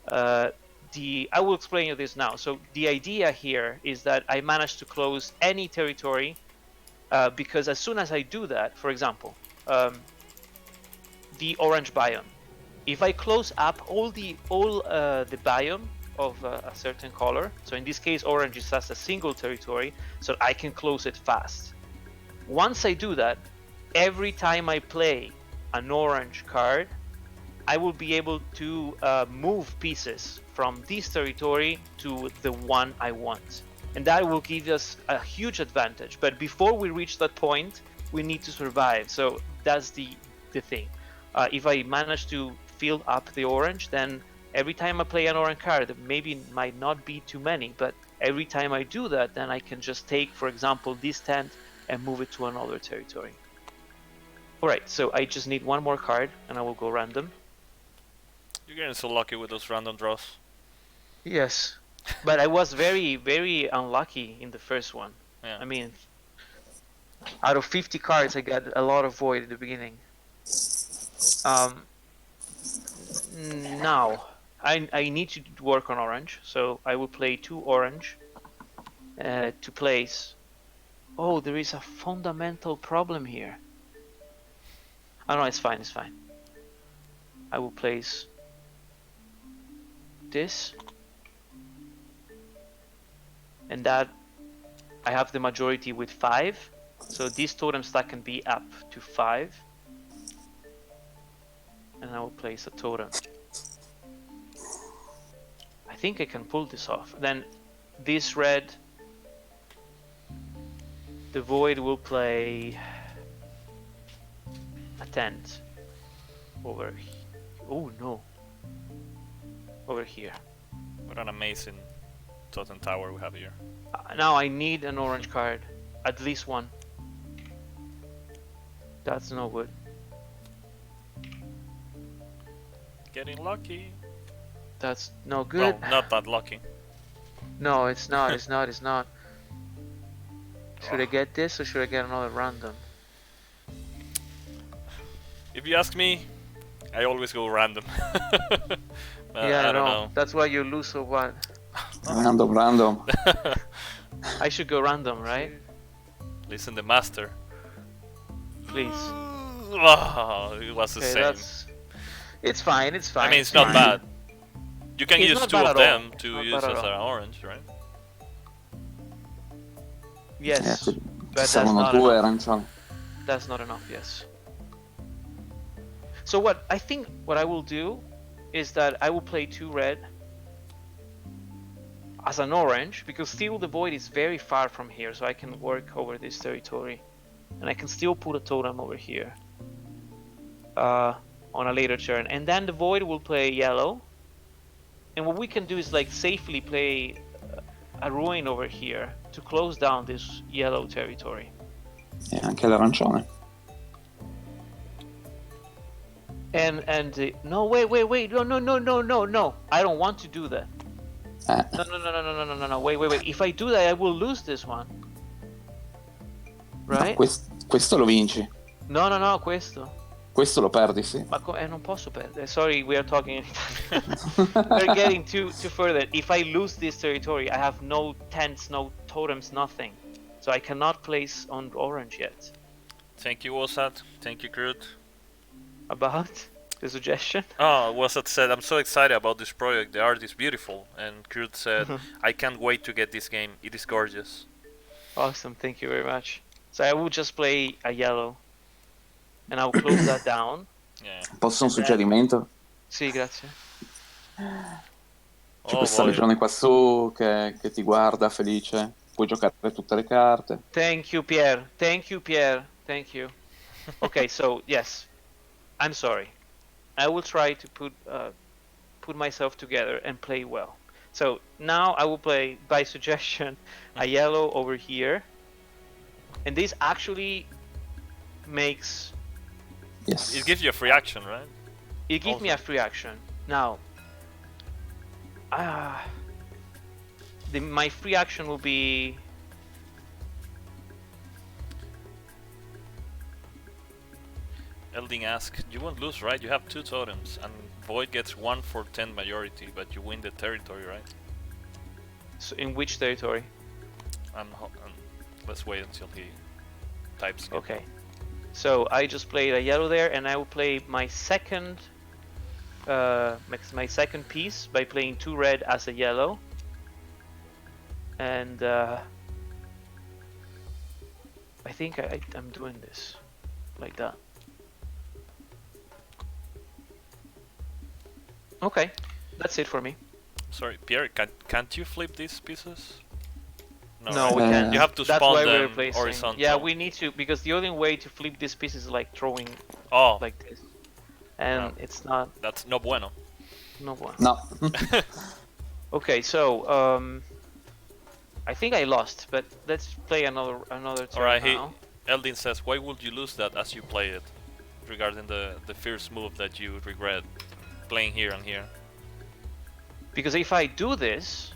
Speaker 1: I will explain you this now. So the idea here is that I managed to close any territory because as soon as I do that, for example, the orange biome, if I close up all the biome of a certain color, so in this case orange is just a single territory, so I can close it fast. Once I do that, every time I play an orange card, I will be able to move pieces from this territory to the one I want, and that will give us a huge advantage. But before we reach that point, we need to survive. So that's the thing. If I manage to fill up the orange, then every time I play an orange card, maybe it might not be too many, but every time I do that, then I can just take, for example, this tent and move it to another territory. Alright, so I just need one more card, and I will go random.
Speaker 2: You're getting so lucky with those random draws.
Speaker 1: Yes, but I was very, very unlucky in the first one.
Speaker 2: Yeah.
Speaker 1: I mean, out of 50 cards, I got a lot of void at the beginning. Now, I need to work on orange, so I will play 2 orange to place. Oh, there is a fundamental problem here. Oh no, it's fine, it's fine. I will place this. And that, I have the majority with 5. So this totem stack can be up to 5. And I will place a totem. I think I can pull this off. Then this red, the void will play a tent over here. Oh no, over here.
Speaker 2: What an amazing totem tower we have here.
Speaker 1: Now I need an orange card, at least one. That's no good.
Speaker 2: Getting lucky.
Speaker 1: That's no good.
Speaker 2: Well, not that lucky.
Speaker 1: No, it's not. It's not. It's not. Should I get this or should I get another random?
Speaker 2: If you ask me, I always go random.
Speaker 1: Yeah,
Speaker 2: I don't know.
Speaker 1: That's why you lose or what?
Speaker 3: Random.
Speaker 1: I should go random, right?
Speaker 2: Listen, the master.
Speaker 1: Please.
Speaker 2: Oh, it was the
Speaker 1: Okay,
Speaker 2: same.
Speaker 1: it's fine. It's fine.
Speaker 2: I mean, it's not bad. You can
Speaker 1: It's
Speaker 2: use
Speaker 1: not
Speaker 2: 2
Speaker 1: bad
Speaker 2: of
Speaker 1: at all.
Speaker 2: them to
Speaker 1: Not
Speaker 2: use
Speaker 1: bad
Speaker 2: as
Speaker 1: at
Speaker 2: an
Speaker 1: all.
Speaker 2: orange, right?
Speaker 1: Yes,
Speaker 3: Ci
Speaker 1: but that's
Speaker 3: servono
Speaker 1: not
Speaker 3: 2
Speaker 1: enough.
Speaker 3: arancioni.
Speaker 1: That's not enough. Yes. So what I think what I will do is that I will play 2 red as an orange, because still the void is very far from here, so I can work over this territory, and I can still put a totem over here on a later turn, and then the void will play yellow, and what we can do is like safely play a ruin over here to close down this yellow territory.
Speaker 3: E anche l'arancione.
Speaker 1: And no, wait, no, I don't want to do that. No, wait. If I do that, I will lose this one. Right?
Speaker 3: No, questo lo vinci.
Speaker 1: No, questo.
Speaker 3: Questo lo perdi, sì.
Speaker 1: Ma non posso perdere. Sorry, we are talking in Italian. We're getting too further. If I lose this territory, I have no tents, no totems, nothing. So I cannot place on orange yet.
Speaker 2: Thank you, Wasat. Thank you, Groot.
Speaker 1: About the suggestion?
Speaker 2: Oh, Wasat said, I'm so excited about this project. The art is beautiful. And Groot said, I can't wait to get this game. It is gorgeous.
Speaker 1: Awesome, thank you very much. So I will just play a yellow. And I will close that down.
Speaker 2: Yeah.
Speaker 3: Posso un suggerimento?
Speaker 1: Sì, grazie.
Speaker 3: C'è questa legione qua su che ti guarda felice. Puoi giocare tutte le carte.
Speaker 1: Thank you, Pierre. Thank you. Okay, so yes, I'm sorry. I will try to put myself together and play well. So now I will play, by suggestion, a yellow over here. And this actually makes...
Speaker 3: Yes.
Speaker 2: It gives you a free action, right?
Speaker 1: It gives me a free action. Now, my free action will be...
Speaker 2: Elding asks, you won't lose, right? You have 2 totems, and Void gets 1 for 10 majority, but you win the territory, right?
Speaker 1: So in which territory?
Speaker 2: Let's wait until he types.
Speaker 1: Okay. So I just played a yellow there, and I will play my second piece by playing 2 red as a yellow. And I think I'm doing this like that. Okay, that's it for me.
Speaker 2: Sorry, Pierre, can't you flip these pieces?
Speaker 1: No,
Speaker 2: right?
Speaker 1: we can't.
Speaker 2: You have to
Speaker 1: That's
Speaker 2: spawn
Speaker 1: why we're
Speaker 2: them
Speaker 1: replacing.
Speaker 2: horizontal.
Speaker 1: Yeah, we need to, because the only way to flip this piece is like throwing
Speaker 2: like
Speaker 1: this. and
Speaker 2: Wow.
Speaker 1: it's not
Speaker 2: That's no bueno.
Speaker 1: one.
Speaker 3: No.
Speaker 1: Okay, so I think I lost, but let's play another turn
Speaker 2: Alright,
Speaker 1: now.
Speaker 2: Eldin says, why would you lose that as you play it? Regarding the first move that you regret playing here and here.
Speaker 1: Because if I do this,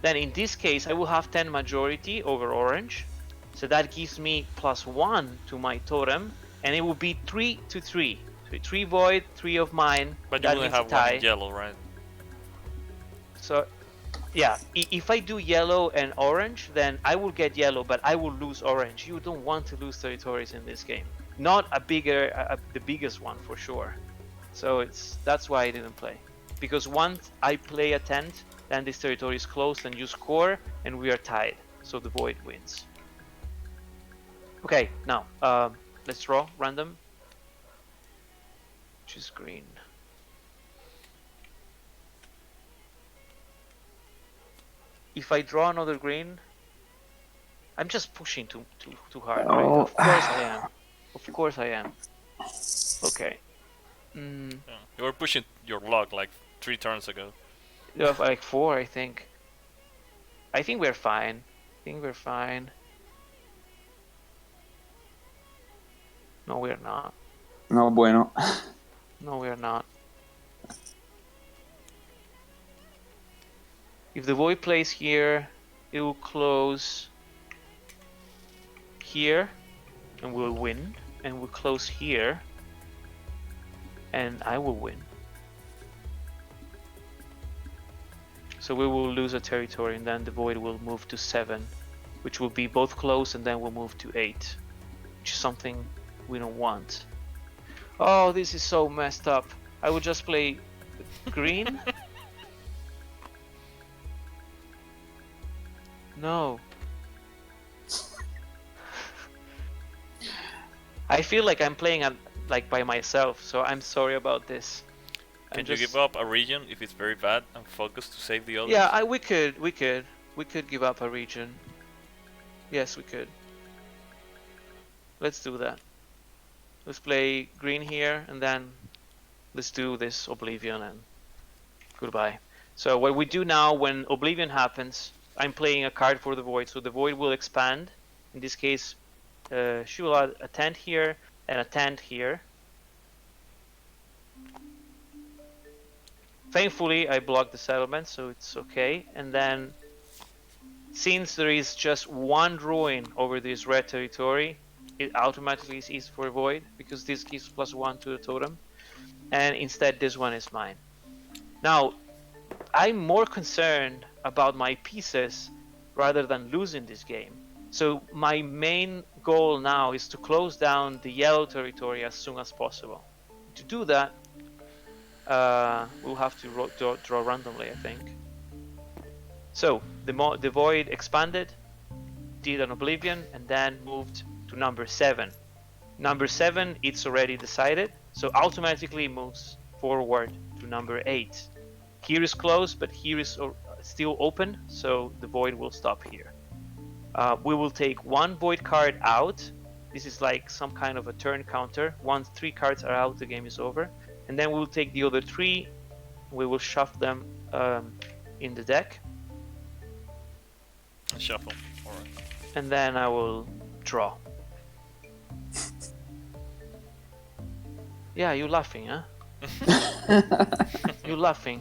Speaker 1: then in this case I will have 10 majority over orange. So that gives me +1 to my totem, and it will be 3 to 3. So 3 void, 3 of mine.
Speaker 2: But you
Speaker 1: That
Speaker 2: only
Speaker 1: means a
Speaker 2: have one
Speaker 1: tie.
Speaker 2: in yellow, right?
Speaker 1: So yeah, if I do yellow and orange, then I will get yellow, but I will lose orange. You don't want to lose territories in this game. Not the biggest one for sure. So that's why I didn't play. Because once I play a tent, then this territory is closed and you score, and we are tied. So the void wins. Okay, now let's draw random. Which is green. If I draw another green, I'm just pushing too hard, right?
Speaker 3: Oh.
Speaker 1: Of course I am. Of course I am. Okay.
Speaker 2: Yeah. You were pushing your luck like 3 turns ago.
Speaker 1: Yeah, like 4, I think. I think we're fine. No, we're not.
Speaker 3: No, bueno.
Speaker 1: No, we're not. If the void plays here, it will close here, and we'll win. And we'll close here, and I will win. So we will lose a territory, and then the void will move to 7, which will be both close, and then we'll move to 8, which is something we don't want. Oh, this is so messed up. I would just play green. No. I feel like I'm playing like by myself, so I'm sorry about this.
Speaker 2: Can you give up a region if it's very bad and focus to save the others?
Speaker 1: Yeah, we could give up a region. Yes, we could. Let's do that. Let's play green here, and then let's do this Oblivion and goodbye. So what we do now, when Oblivion happens, I'm playing a card for the void, so the void will expand. In this case, she will add a tent here and a tent here. Thankfully, I blocked the settlement, so it's okay. And then, since there is just one ruin over this red territory, it automatically is easy for void, because this gives +1 to the totem. And instead, this one is mine. Now, I'm more concerned about my pieces rather than losing this game. So my main goal now is to close down the yellow territory as soon as possible. To do that, we'll have to draw randomly, I think. So the void expanded, did an Oblivion, and then moved to number 7. Number 7, it's already decided, so automatically moves forward to number 8. Here is closed, but here is still open, so the void will stop here. We will take one void card out. This is like some kind of a turn counter. Once 3 cards are out, the game is over. And then we'll take the other 3. We will shuffle them in the deck.
Speaker 2: Shuffle. Alright.
Speaker 1: And then I will draw. Yeah, you're laughing, huh? You're laughing.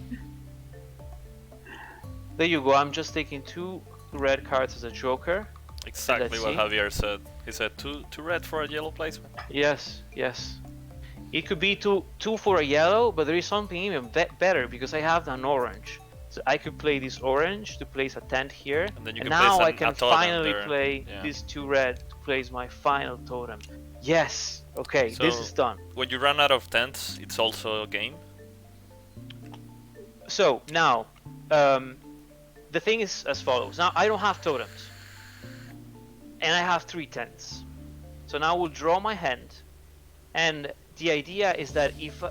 Speaker 1: There you go. I'm just taking 2 red cards as a joker.
Speaker 2: Exactly what Javier said. He said 2 red for a yellow placement.
Speaker 1: Yes. It could be 2 for a yellow, but there is something even better, because I have an orange. So I could play this orange to place a tent here,
Speaker 2: and then you
Speaker 1: and
Speaker 2: can
Speaker 1: now
Speaker 2: place
Speaker 1: I can finally
Speaker 2: there.
Speaker 1: play these 2 red to place my final totem. Yes. Okay, so this is done.
Speaker 2: When you run out of tents, it's also a game.
Speaker 1: So now, the thing is as follows. Now I don't have totems, and I have 3 tents. So now we'll draw my hand, and the idea is that if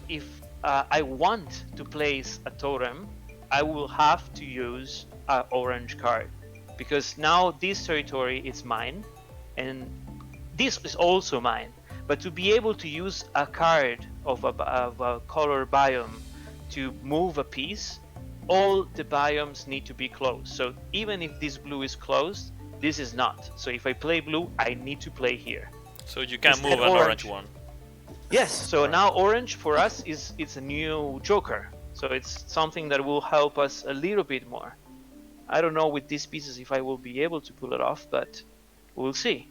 Speaker 1: I want to place a totem, I will have to use an orange card, because now this territory is mine, and this is also mine. But to be able to use a card of a color biome to move a piece, all the biomes need to be closed. So even if this blue is closed, this is not. So if I play blue, I need to play here.
Speaker 2: So you can
Speaker 1: Instead,
Speaker 2: move an orange one.
Speaker 1: Yes, so now orange for us it's a new joker. So it's something that will help us a little bit more. I don't know with these pieces if I will be able to pull it off, but we'll see.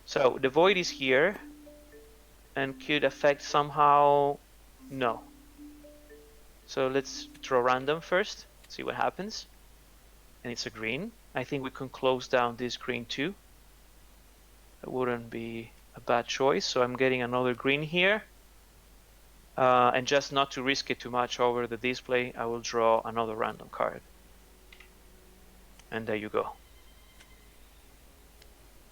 Speaker 1: So the void is here and could affect somehow. No. So let's draw random first, see what happens. And it's a green. I think we can close down this green too. It wouldn't be a bad choice. So I'm getting another green here. And just not to risk it too much over the display, I will draw another random card. And there you go.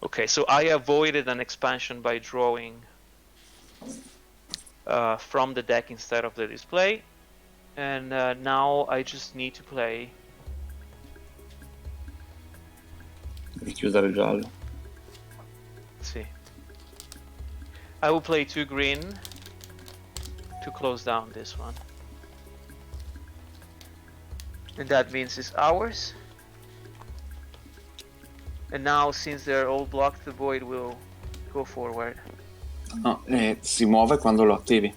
Speaker 1: Okay, so I avoided an expansion by drawing from the deck instead of the display. And now I just need to play.
Speaker 3: Devi chiudere il giallo.
Speaker 1: Let's see. I will play 2 green to close down this one. And that means it's ours. And now, since they're all blocked, the void will go forward.
Speaker 3: No, si muove quando lo attivi.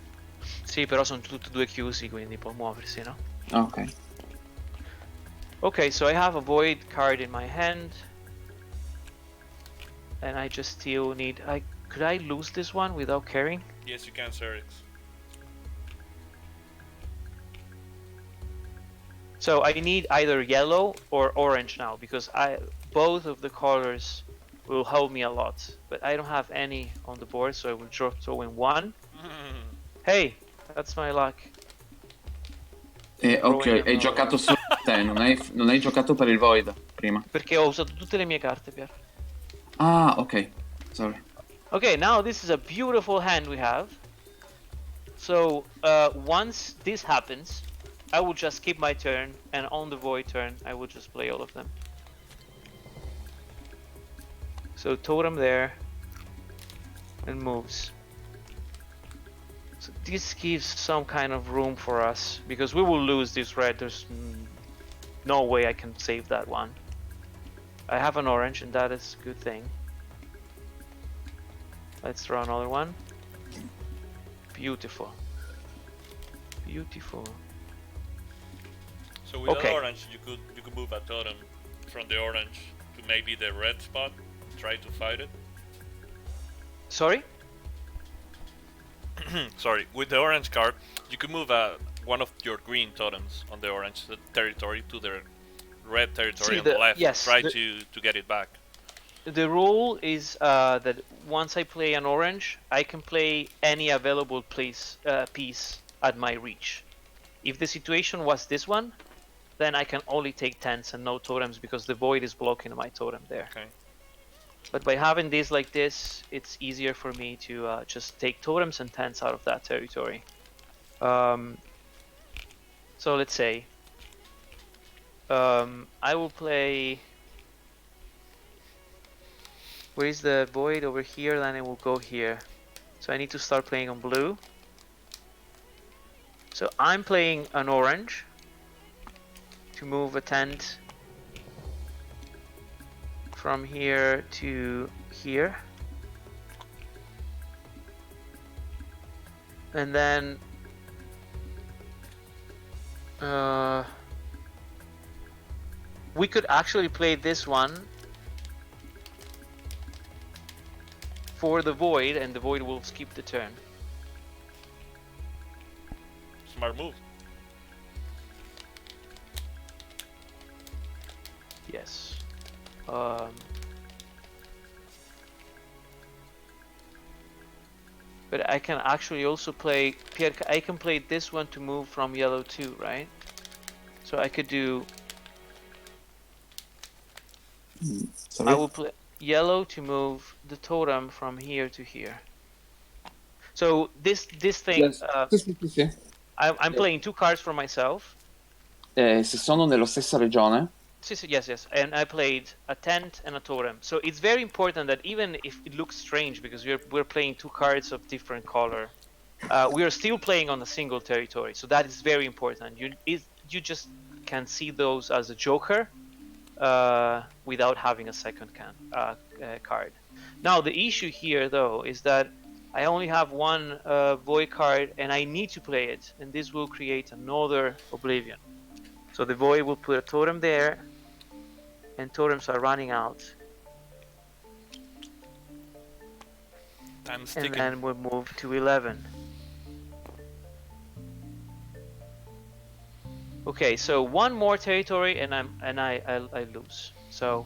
Speaker 1: Sì, però sono tutti e due chiusi, quindi può muoversi, no?
Speaker 3: Ok.
Speaker 1: Okay, so I have a void card in my hand. And I just still need... Could I lose this one without caring?
Speaker 2: Yes, you can, Serix.
Speaker 1: So I need either yellow or orange now, because both of the colors will help me a lot. But I don't have any on the board, so I will throw in one. Hey, that's my luck.
Speaker 3: Ok, hai giocato solo te, non hai giocato per il Void prima.
Speaker 1: Perché ho usato tutte le mie carte, Pier.
Speaker 3: Ah, ok. Sorry.
Speaker 1: Okay, now this is a beautiful hand we have. So once this happens, I will just skip my turn, and on the void turn, I will just play all of them. So totem there, and moves. So this gives some kind of room for us, because we will lose this red. There's no way I can save that one. I have an orange, and that is a good thing. Let's draw another one. Beautiful. Beautiful.
Speaker 2: So with the orange, you could move a totem from the orange to maybe the red spot, try to fight it.
Speaker 1: Sorry?
Speaker 2: Sorry, with the orange card, you could move one of your green totems on the orange territory to the red territory on the left.
Speaker 1: Yes,
Speaker 2: try to get it back.
Speaker 1: The rule is that once I play an orange, I can play any available piece at my reach. If the situation was this one, then I can only take tents and no totems because the void is blocking my totem there.
Speaker 2: Okay.
Speaker 1: But by having this like this, it's easier for me to just take totems and tents out of that territory. So let's say I will play... Where is the void? Over here, then it will go here. So I need to start playing on blue. So I'm playing an orange to move a tent from here to here. And then we could actually play this one for the void, and the void will skip the turn.
Speaker 2: Smart move.
Speaker 1: Yes. But I can actually also play... Pierre, I can play this one to move from yellow too, right? So I could do... I will play yellow to move the totem from here to here. So this thing...
Speaker 3: Yes. Sì.
Speaker 1: I'm playing 2 cards for myself.
Speaker 3: Se sono nella stessa regione,
Speaker 1: Yes. And I played a tent and a totem. So it's very important that even if it looks strange because we're playing two cards of different color, we are still playing on a single territory. So that is very important. You just can see those as a joker without having a second card. Now the issue here though is that I only have one void card and I need to play it, and this will create another Oblivion. So the void will put a totem there, and totems are running out.
Speaker 2: Time's
Speaker 1: And
Speaker 2: ticking.
Speaker 1: then we'll move to 11. Okay, so one more territory and I lose. So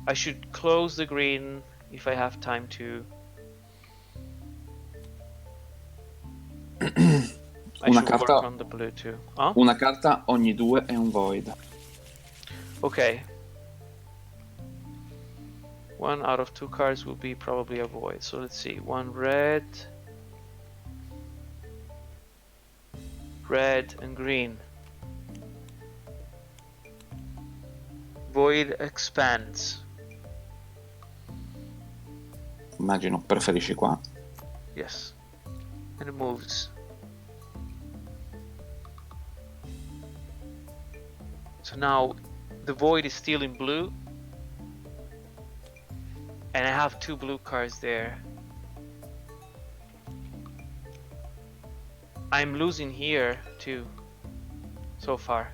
Speaker 1: I should close the green if I have time to. I
Speaker 3: Una
Speaker 1: should work
Speaker 3: carta,
Speaker 1: on the blue too. Huh?
Speaker 3: una carta ogni due è un void.
Speaker 1: Okay. One out of two cards will be probably a void. So let's see. One red, red and green. Void expands.
Speaker 3: Immagino preferisci qua.
Speaker 1: Yes. And it moves. So now the void is still in blue. And I have two blue cards there. I'm losing here too, so far.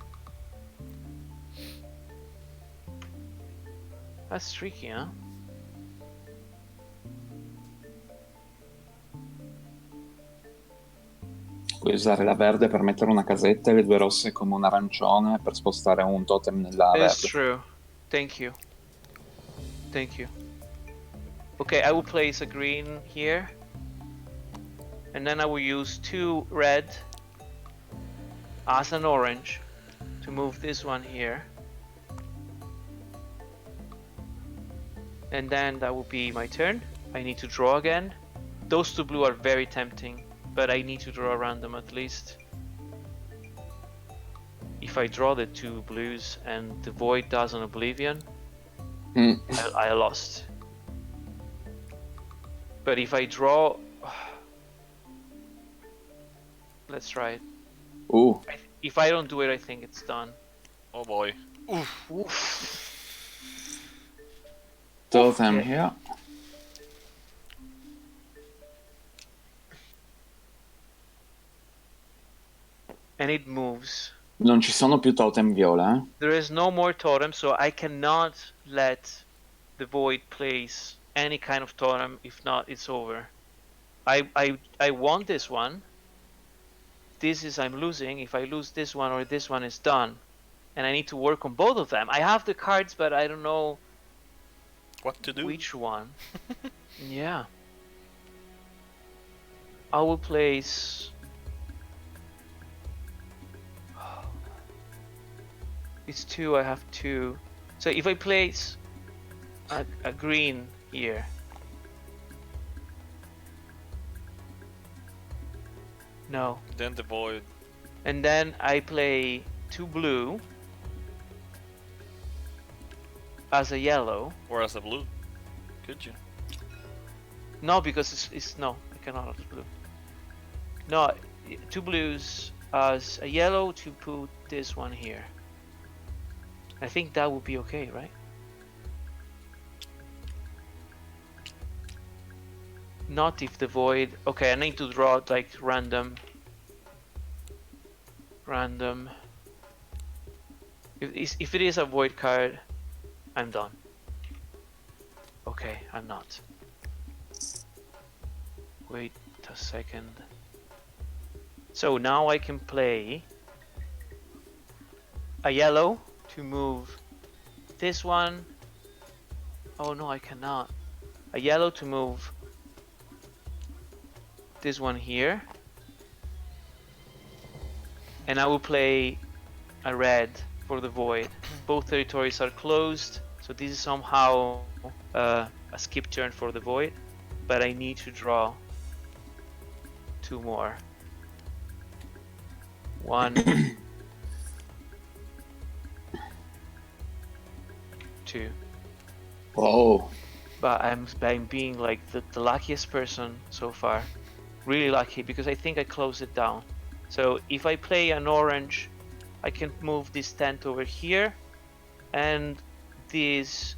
Speaker 1: That's tricky, huh?
Speaker 3: Puoi usare la verde per mettere una casetta e le due rosse come un arancione per spostare un totem nella
Speaker 1: It's
Speaker 3: verde.
Speaker 1: true. Thank you. Thank you. Okay, I will place a green here. And then I will use two red as an orange to move this one here. And then that will be my turn. I need to draw again. Those two blue are very tempting, but I need to draw a random at least. If I draw the two blues and the void does an Oblivion, I lost. But if I draw... Let's try it.
Speaker 3: Ooh,
Speaker 1: If I don't do it, I think it's done.
Speaker 2: Oh boy.
Speaker 1: Oof.
Speaker 3: totem
Speaker 1: Okay.
Speaker 3: here.
Speaker 1: And it moves.
Speaker 3: Non ci sono più totem viola, eh?
Speaker 1: There is no more totem, so I cannot let the void place any kind of totem. If not, it's over. I want this one. This is I'm losing. If I lose this one or this one, is done. And I need to work on both of them. I have the cards, but I don't know
Speaker 2: What to do?
Speaker 1: which one. Yeah. I will place... It's two, I have two. So if I place a green here. No.
Speaker 2: Then the void.
Speaker 1: And then I play two blue as a yellow.
Speaker 2: Or as a blue. Could you?
Speaker 1: No, because it's no, I cannot as blue. No, two blues as a yellow to put this one here. I think that would be okay, right? Not if the void... Okay, I need to draw like random. If it is a void card, I'm done. Okay, I'm not. Wait a second. So now I can play a yellow to move this one. Oh no, I cannot. A yellow to move this one here. And I will play a red for the void. Both territories are closed, so this is somehow a skip turn for the void. But I need to draw two more. One 2.
Speaker 3: Oh,
Speaker 1: But I'm being like the luckiest person so far. Really lucky, because I think I closed it down. So if I play an orange, I can move this tent over here, and this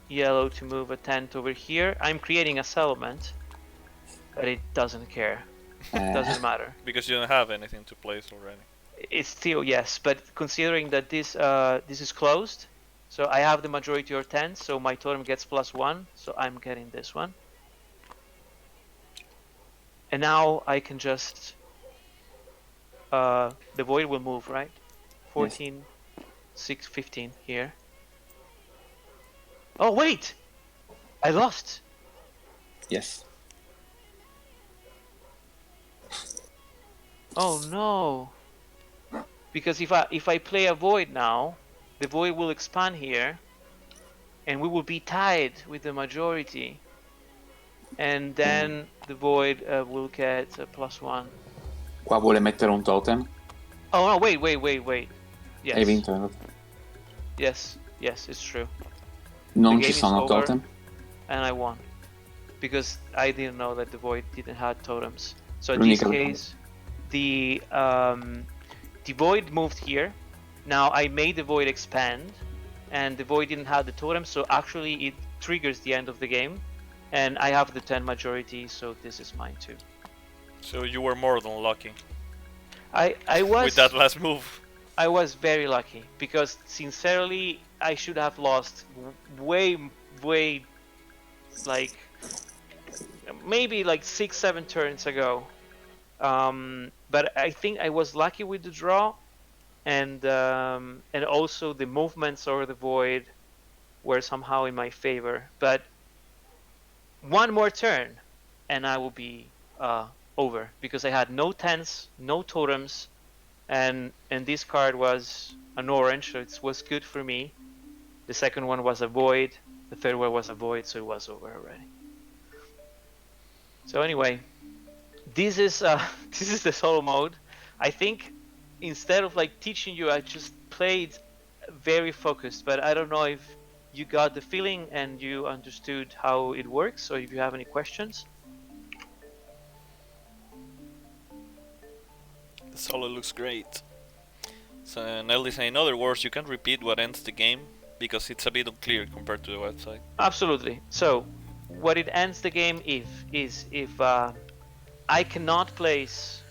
Speaker 1: yellow to move a tent over here. I'm creating a settlement, but it doesn't care. It doesn't matter.
Speaker 2: Because you don't have anything to place already.
Speaker 1: It's still, yes, but considering that this is closed, so I have the majority of tents, so my totem gets +1, so I'm getting this one. And now I can just the void will move, right? 14, 6, 15 here. Oh wait, I lost.
Speaker 3: yes.
Speaker 1: Oh no. Because if I play a void now, the void will expand here, and we will be tied with the majority, and then the void will get a +1.
Speaker 3: Qua vuole mettere un totem.
Speaker 1: Oh no! Wait.
Speaker 3: Hai
Speaker 1: Yes,
Speaker 3: vinto.
Speaker 1: yes, it's true.
Speaker 3: Non
Speaker 1: The
Speaker 3: ci
Speaker 1: game is
Speaker 3: sono
Speaker 1: over,
Speaker 3: totem.
Speaker 1: and I won because I didn't know that the void didn't have totems. So in this
Speaker 3: L'unica-
Speaker 1: case, the void moved here. Now I made the void expand, and the void didn't have the totem, so actually it triggers the end of the game, and I have the 10 majority, so this is mine too.
Speaker 2: So you were more than lucky
Speaker 1: I
Speaker 2: with that last move.
Speaker 1: I was very lucky because sincerely I should have lost way like maybe like 6-7 turns ago. But I think I was lucky with the draw, and also the movements over the void were somehow in my favor. But one more turn, and I will be over because I had no tens, no totems, and this card was an orange, so it was good for me. The second one was a void. The third one was a void, so it was over already. So anyway, this is this is the solo mode. I think instead of like teaching you, I just played very focused. But I don't know if you got the feeling and you understood how it works, or if you have any questions.
Speaker 2: The solo looks great. So, Neldis, in other words, you can repeat what ends the game because it's a bit unclear compared to the website.
Speaker 1: Absolutely. So, what it ends the game is if I cannot place.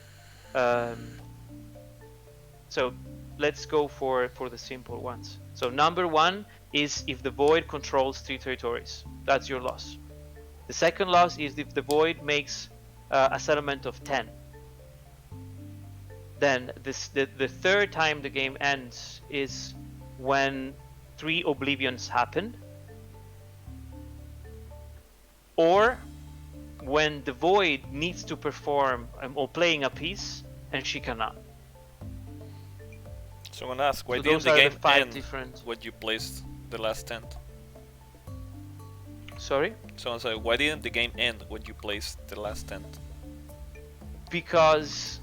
Speaker 1: So let's go for the simple ones. So number 1 is if the void controls 3 territories. That's your loss. The second loss is if the void makes a settlement of 10. Then the third time the game ends is when 3 Oblivions happen, or when the void needs to perform or playing a piece and she cannot.
Speaker 2: So I'm gonna ask, why
Speaker 1: So
Speaker 2: didn't
Speaker 1: those
Speaker 2: the
Speaker 1: are
Speaker 2: game
Speaker 1: the 5
Speaker 2: end
Speaker 1: different.
Speaker 2: when you placed the last tent?
Speaker 1: Sorry?
Speaker 2: So I'm saying, why didn't the game end when you placed the last tent?
Speaker 1: Because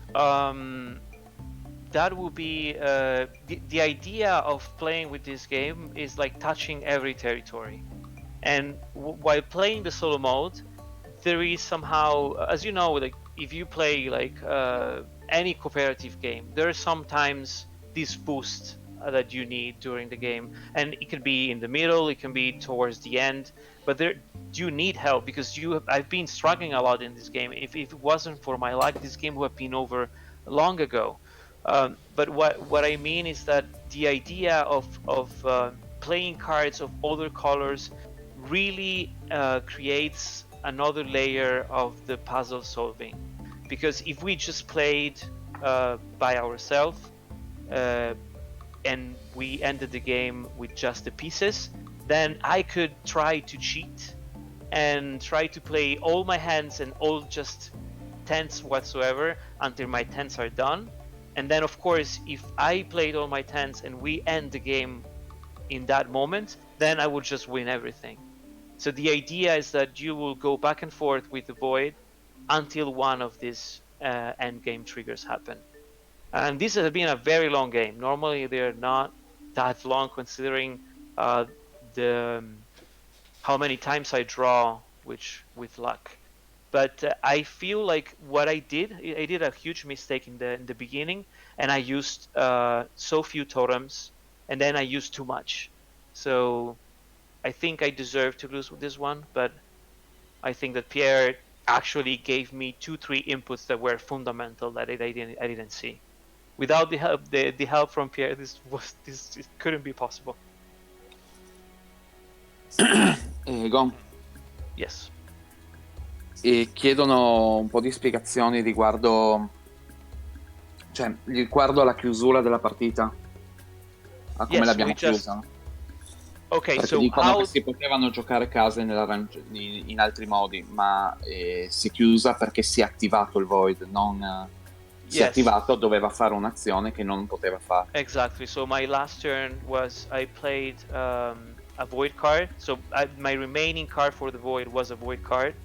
Speaker 1: that would be the idea of playing with this game is like touching every territory, and while playing the solo mode, there is somehow, as you know, like if you play like any cooperative game, there are sometimes this boost that you need during the game, and it can be in the middle, it can be towards the end, but there you need help because I've been struggling a lot in this game. If it wasn't for my luck, this game would have been over long ago. But what I mean is that the idea of playing cards of other colors really creates another layer of the puzzle solving. Because if we just played by ourselves and we ended the game with just the pieces, then I could try to cheat and try to play all my hands and all just tens whatsoever until my tens are done. And then of course, if I played all my tens and we end the game in that moment, then I would just win everything. So the idea is that you will go back and forth with the void until one of these end game triggers happen. And this has been a very long game. Normally they're not that long, considering how many times I draw, which with luck. But I feel like what I did a huge mistake in the beginning, and I used so few totems, and then I used too much. So I think I deserve to lose with this one, but I think that Pierre actually gave me 2-3 inputs that were fundamental that I didn't see. Without the help from Pierre, this it couldn't be possible.
Speaker 3: Gon,
Speaker 1: Yes.
Speaker 3: e chiedono un po' di spiegazioni riguardo, cioè, riguardo alla chiusura della partita, a come
Speaker 1: Yes,
Speaker 3: l'abbiamo chiusa.
Speaker 1: Okay,
Speaker 3: Perché
Speaker 1: so
Speaker 3: dicono che
Speaker 1: how
Speaker 3: si potevano giocare case in altri modi, ma si è chiusa perché si è attivato il Void, non si è
Speaker 1: yes,
Speaker 3: attivato, doveva fare un'azione che non poteva fare.
Speaker 1: exactly. So my last turn was I played a void card. So my remaining card for the void was a void card.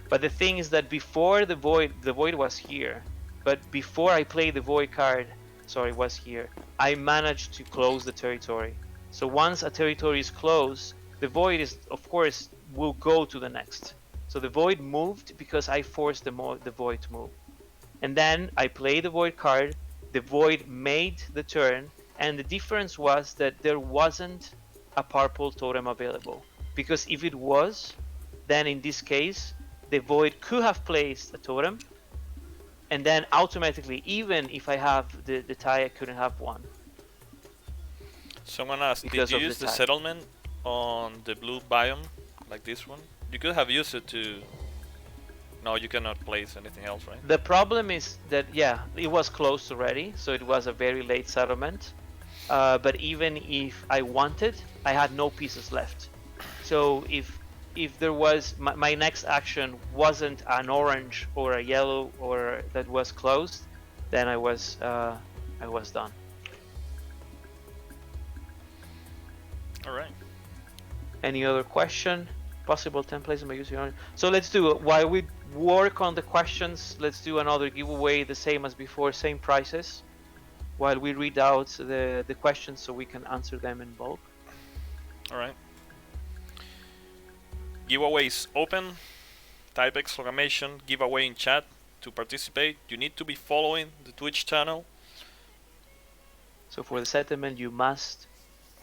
Speaker 1: But the thing is that before the void was here. But before I played the void card, sorry, was here. I managed to close the territory. So once a territory is closed, the void is, of course, will go to the next. So the void moved because I forced the void to move. And then I played the void card. The void made the turn, and the difference was that there wasn't a purple totem available. Because if it was, then in this case, the void could have placed a totem, and then automatically, even if I have the tie, I couldn't have one.
Speaker 2: Someone asked,
Speaker 1: Because
Speaker 2: did you
Speaker 1: of the
Speaker 2: use the
Speaker 1: tie.
Speaker 2: settlement on the blue biome, like this one? You could have used it to... No, you cannot place anything else, right?
Speaker 1: The problem is that, yeah, it was closed already, so it was a very late settlement. But even if I wanted, I had no pieces left. So if there was my next action wasn't an orange or a yellow or that was closed, then I was done.
Speaker 2: All right.
Speaker 1: Any other question? Possible templates by using. So let's do it. While we work on the questions, let's do another giveaway, the same as before, same prices. While we read out the questions so we can answer them in bulk.
Speaker 2: All right. Giveaways open. Type exclamation giveaway in chat to participate. You need to be following the Twitch channel.
Speaker 1: So for the settlement, you must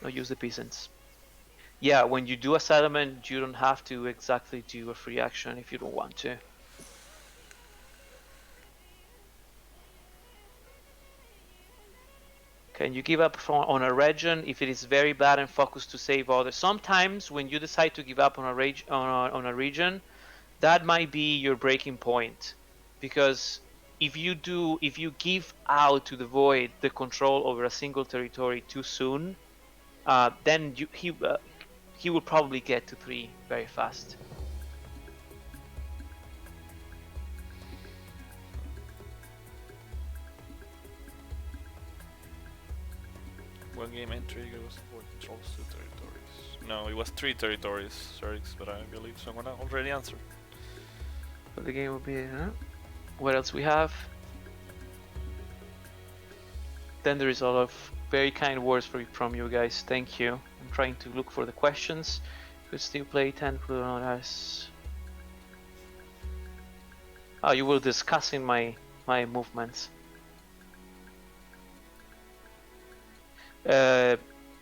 Speaker 1: not use the peasants. Yeah, when you do a settlement, you don't have to exactly do a free action if you don't want to. Can you give up on a region if it is very bad and focus to save others? Sometimes when you decide to give up on a region, that might be your breaking point, because if you give out to the void the control over a single territory too soon, then he will probably get to 3 very fast.
Speaker 2: One game entry goes for controls 2 territories. No, it was 3 territories, Serix, but I believe someone already answered.
Speaker 1: So the game will be. What else we have? Then there is a lot of very kind words from you guys. Thank you. I'm trying to look for the questions. Could still play 10 us. Oh, you were discussing my movements.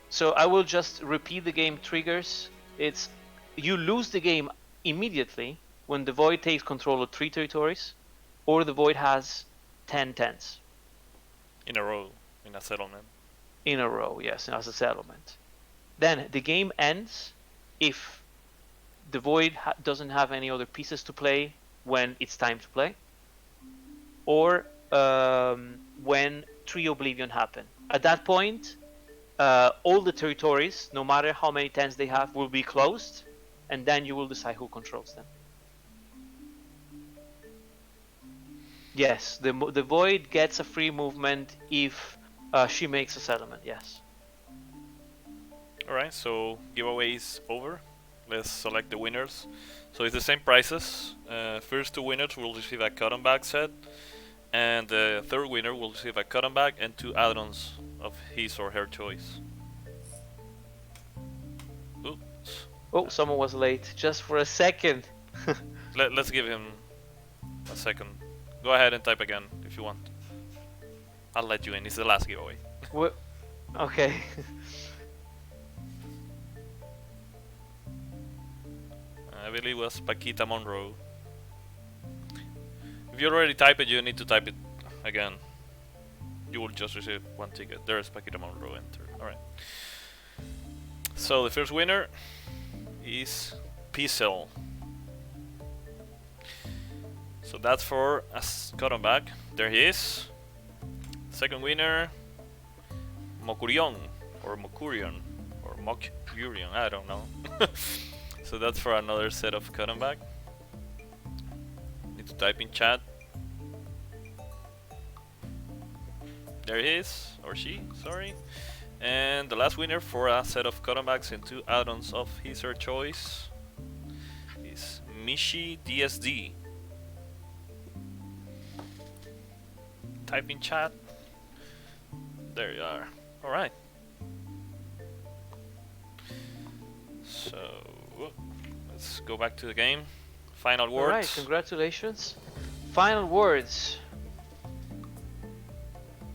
Speaker 1: So I will just repeat the game triggers. It's you lose the game immediately when the void takes control of 3 territories, or the void has 10 tens.
Speaker 2: In a row, in a settlement.
Speaker 1: In a row, yes, as a settlement. Then the game ends if the void doesn't have any other pieces to play when it's time to play, or when 3 Oblivion happen. At that point, all the territories, no matter how many tens they have, will be closed, and then you will decide who controls them. Yes, the void gets a free movement if she makes a settlement, yes.
Speaker 2: Alright, so giveaway is over. Let's select the winners. So it's the same prices. First 2 winners will receive a cotton bag set, and the third winner will receive a cotton bag and 2 add-ons of his or her choice. Ooh.
Speaker 1: Oh, someone was late just for a second.
Speaker 2: Let's give him a second. Go ahead and type again if you want. I'll let you in. It's the last giveaway.
Speaker 1: What? Okay.
Speaker 2: I believe it was Paquita Monroe. If you already typed it, you need to type it again. You will just receive one ticket. There's Paquita Monroe entered. Alright. So the first winner is Pizel. So that's for a cotton bag. There he is. Second winner, Mokurion or Mokurion or Mokurion, I don't know. So that's for another set of cotton bag. Need to type in chat. There he is, or she, sorry. And the last winner for a set of cotton bags and 2 add-ons of his or her choice is Mishi DSD. Type in chat. There you are. Alright. So, let's go back to the game. Final words.
Speaker 1: Alright, congratulations. Final words.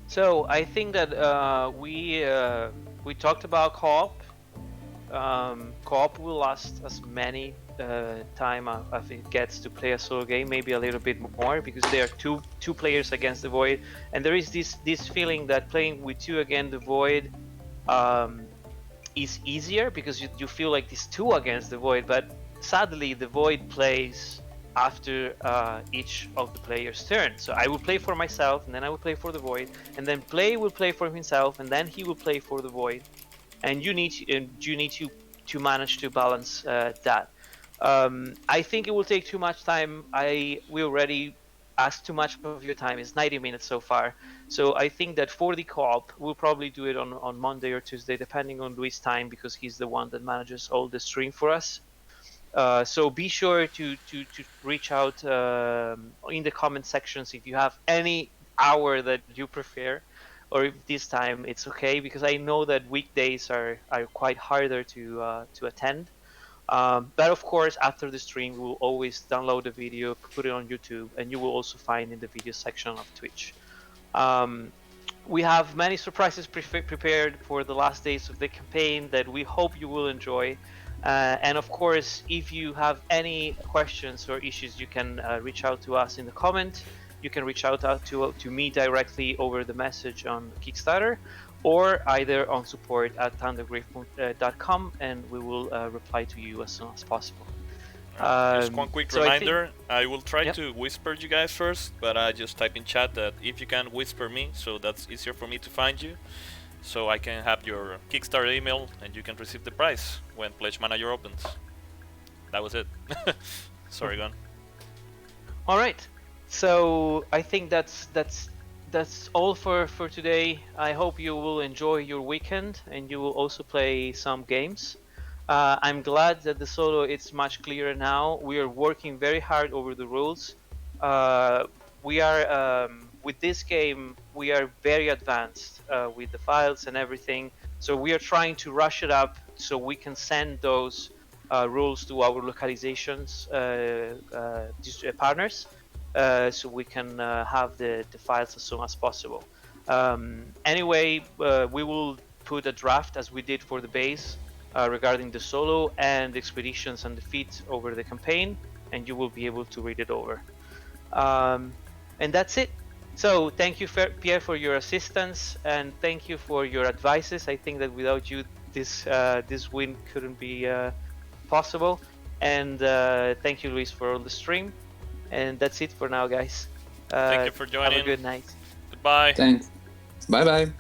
Speaker 1: So I think that we talked about co-op. Co-op will last as many time as it gets to play a solo game, maybe a little bit more, because there are two players against the void, and there is this feeling that playing with 2 against the void is easier because you feel like it's 2 against the void, but sadly the void plays after each of the players' turn. So I will play for myself, and then I will play for the void, and then Play will play for himself, and then he will play for the void, and you need to manage to balance that. I think it will take too much time. We already asked too much of your time. It's 90 minutes so far. So I think that for the co-op, we'll probably do it on Monday or Tuesday, depending on Luis' time, because he's the one that manages all the stream for us. So be sure to reach out in the comment sections if you have any hour that you prefer, or if this time it's okay, because I know that weekdays are quite harder to attend. But of course, after the stream, we will always download the video, put it on YouTube, and you will also find in the video section of Twitch. We have many surprises prepared for the last days of the campaign that we hope you will enjoy. And of course, if you have any questions or issues, you can reach out to us in the comment. You can reach out to me directly over the message on Kickstarter, or either on support@ThunderGryph.com, and we will reply to you as soon as possible.
Speaker 2: Just one quick reminder, I will try
Speaker 1: Yep.
Speaker 2: to whisper you guys first, but I just type in chat that if you can whisper me, so that's easier for me to find you, so I can have your Kickstarter email and you can receive the prize when Pledge Manager opens. That was it. Sorry, Gon.
Speaker 1: All right, so I think that's all for today. I hope you will enjoy your weekend and you will also play some games. I'm glad that the solo is much clearer now. We are working very hard over the rules. We are with this game, we are very advanced with the files and everything. So we are trying to rush it up so we can send those rules to our localizations partners, so we can have the files as soon as possible. Anyway, we will put a draft as we did for the base regarding the solo and the expeditions and defeats over the campaign, and you will be able to read it over. And that's it. So thank you, Pierre, for your assistance, and thank you for your advices. I think that without you, this win couldn't be possible. And thank you, Luis, for all the stream. And that's it for now, guys.
Speaker 2: Thank you for joining.
Speaker 1: Have a good night.
Speaker 2: Goodbye.
Speaker 3: Thanks. Bye bye.